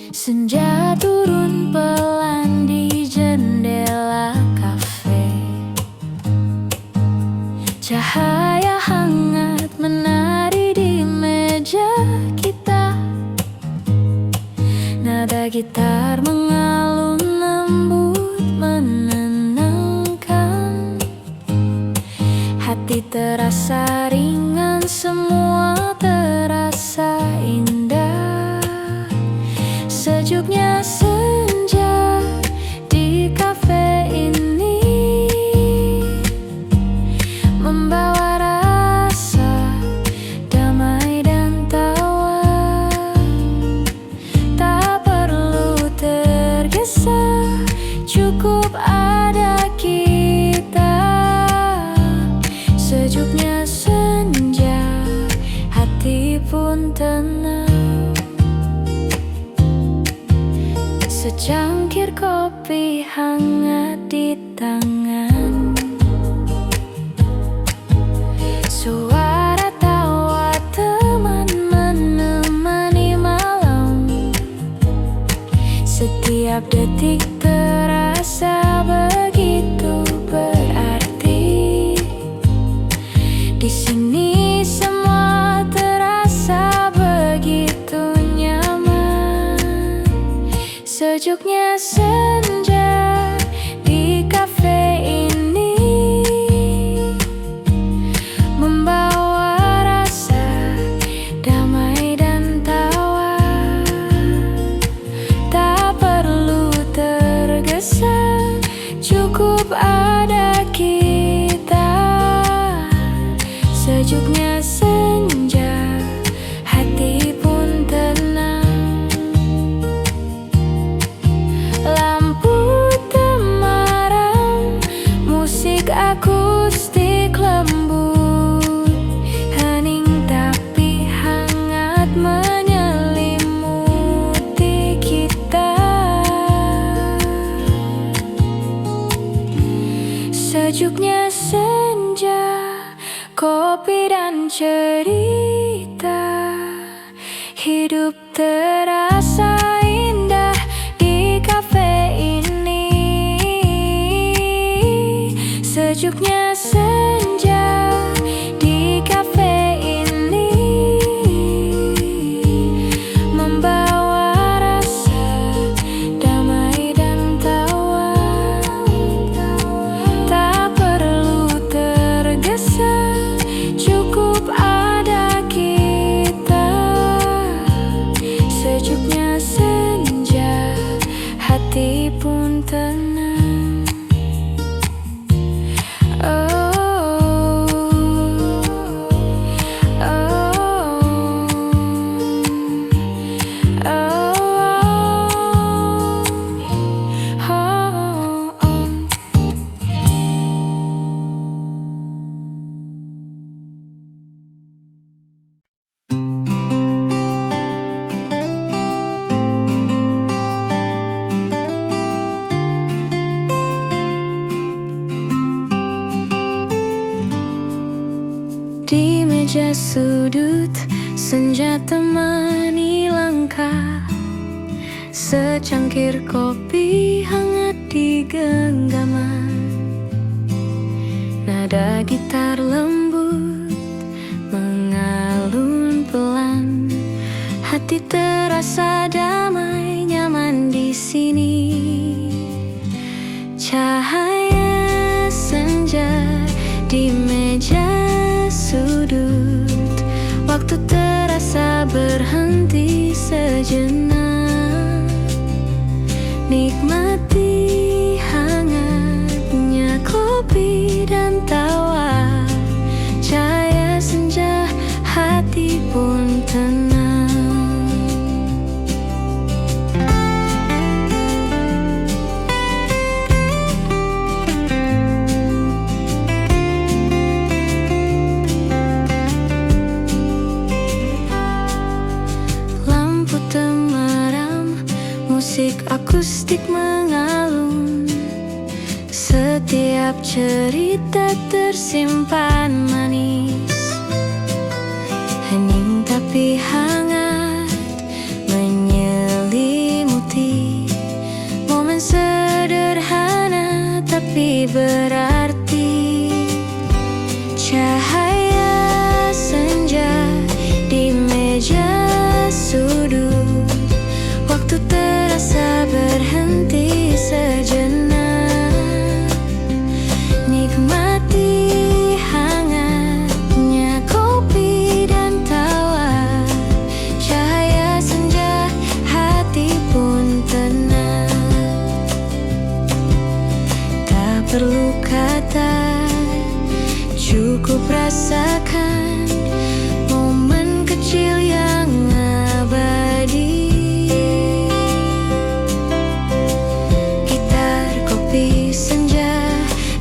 Senja turun pelan di jendela kafe. Cahaya hangat menari di meja kita. Nada gitar mengalun lembut menenangkan. Hati terasa ringan, semua terasa indah. Sejuknya senja di kafe ini membawa rasa damai dan tawa. Tak perlu tergesa, cukup ada kita. Sejuknya senja, hati pun tenang. Secangkir kopi hangat di tangan. Suara tawa teman menemani malam. Setiap detik terasa begitu berarti. Di sini semua terasa begitu nyaman. Sejuknya senja di kafe ini membawa rasa damai dan tawa. Tak perlu tergesa, cukup ada kita. Sejuknya senja, hati pun tenang. Lampu temaram, musik akustik lembut, hening tapi hangat menyelimuti kita. Sejuknya senja, kopi dan cerita, hidup terasa indah di kafe ini. Sejuknya senja di kafe ini membawa rasa damai dan tawa. Tak perlu tergesa, cukup ada kita. Sejuknya senja, hati pun tenang. Di meja sudut, senja temani langkah. Secangkir kopi hangat di genggaman. Nada gitar lembut mengalun pelan. Hati terasa damai, nyaman di sini. Cahaya senja di meja sudut, waktu terasa berhenti sejenak. Nikmati hangatnya kopi dan tawa. Cahaya senja, hati pun tenang. Setiap cerita tersimpan manis, hening tapi hangat menyelimuti. Momen sederhana tapi berarti. Cahaya senja di meja sudut, waktu terasa berhenti sejenak. Nikmati hangatnya kopi dan tawa. Cahaya senja, hati pun tenang. Tak perlu kata, cukup rasakan momen kecil yang abadi. Gitar, kopi, senja,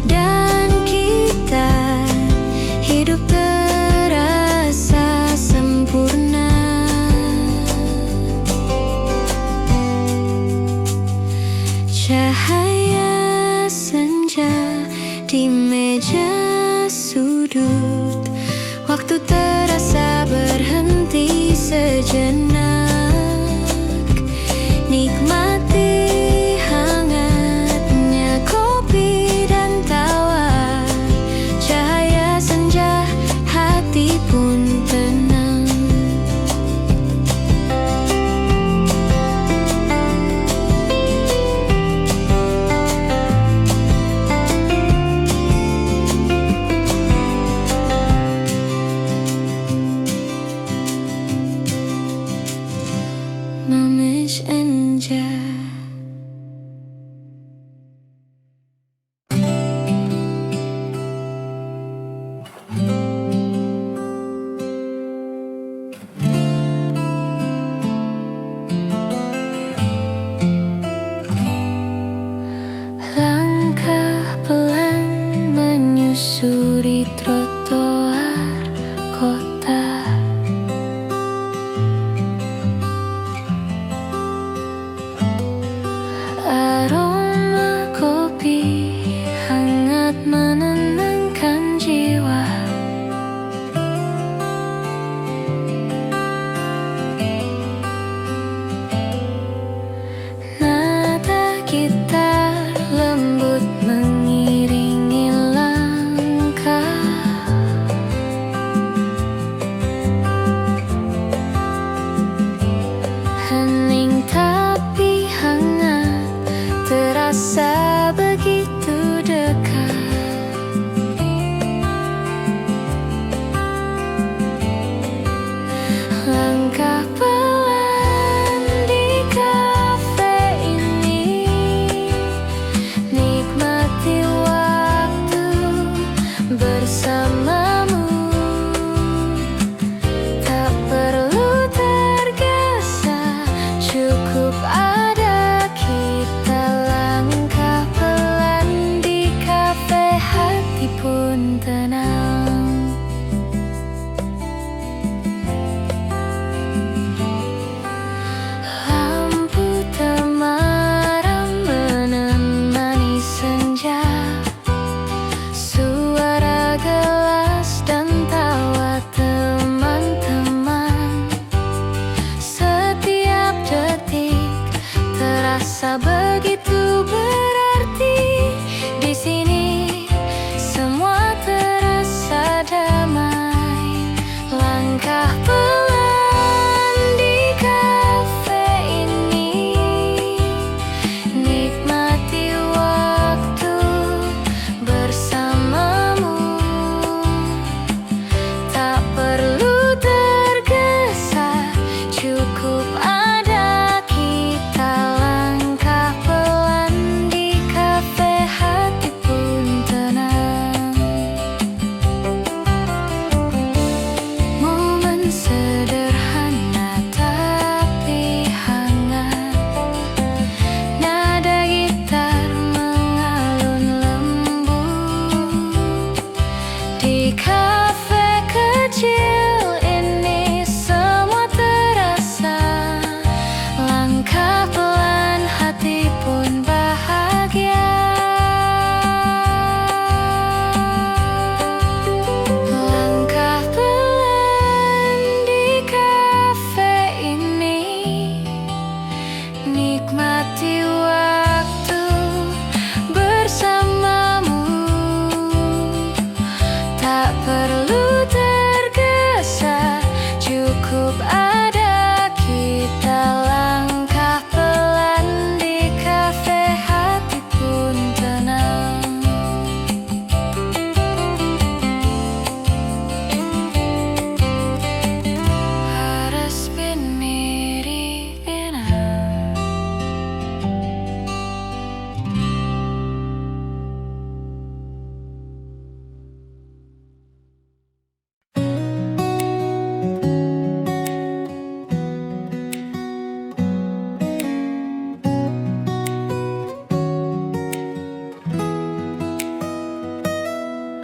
dan kita, hidup terasa sempurna. Cahaya senja di meja sudut, waktu terasa berhenti sejenak. Nikmati hangatnya kopi dan tawa. Cahaya senja, hati pun tenang.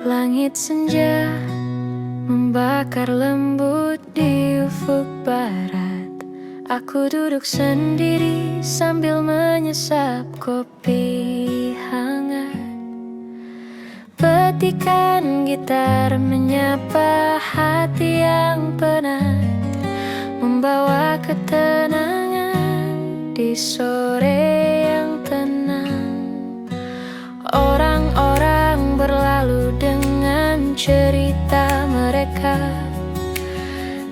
Langit senja membakar lembut di ufuk barat. Aku duduk sendiri sambil menyesap kopi hangat. Petikan gitar menyapa hati yang penat, membawa ketenangan di sore yang tenang. Orang-orang berlalu dengan cerita mereka,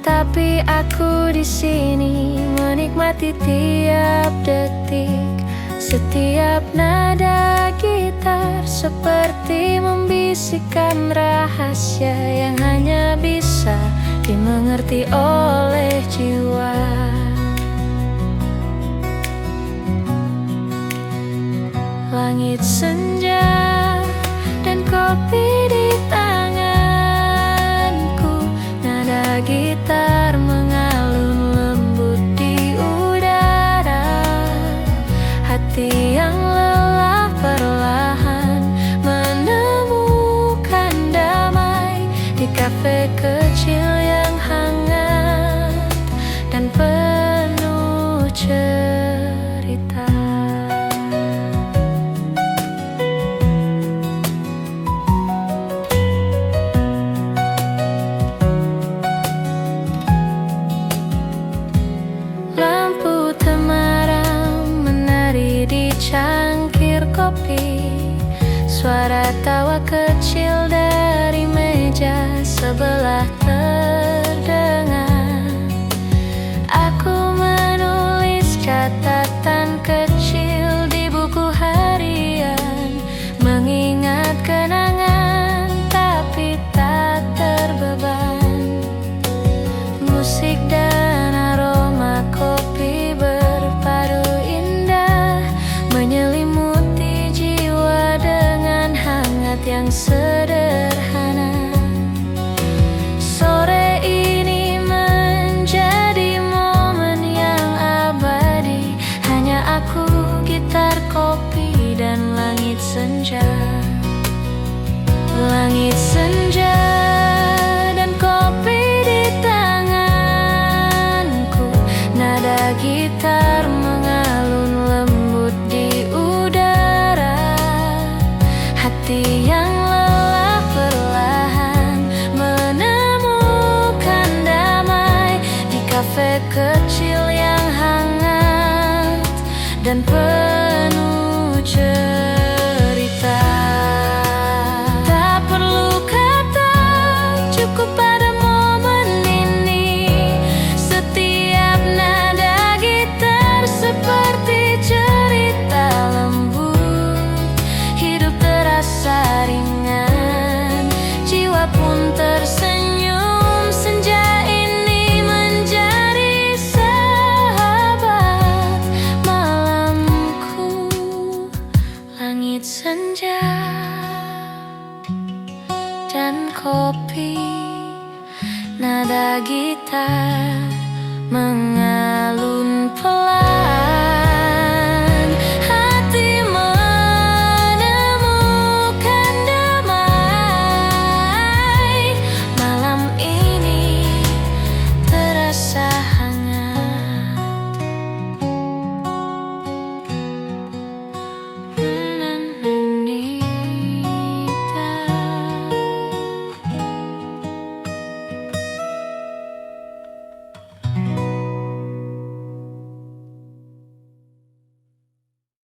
tapi aku di sini menikmati tiap detik. Setiap nada gitar seperti membisikkan rahasia yang hanya bisa dimengerti oleh jiwa. Langit senja dan kopi di tanganku, nada gitar mengalun lembut di udara. Hati yang lelah perlahan menemukan damai di kafe kecil yang hangat dan penuh cerita. Lampu temaram menari di cangkir kopi. Suara tawa kecil dari meja sebelah terdengar. Aku menulis catatan kecil di buku harian, mengingat kenangan tapi tak terbeban. Musik dan aroma kopi berpadu indah, menyelimuti jiwa dengan hangat yang sederhana. Sore ini menjadi momen yang abadi, hanya aku, gitar, kopi, dan langit senja. Langit senja dan kopi di tanganku, nada gitar mengalun lembut di udara. Hati yang lelah perlahan menemukan damai di kafe kecil yang hangat dan penuh cerita. Tak perlu kata, cukup pada momen ini. Setiap nada gitar seperti cerita lembut. Hidup terasa ringan, jiwa pun tersenyum. Senja ini menjadi sahabat malamku. Langit senja dan kopi, nada gitar mengalun pelan.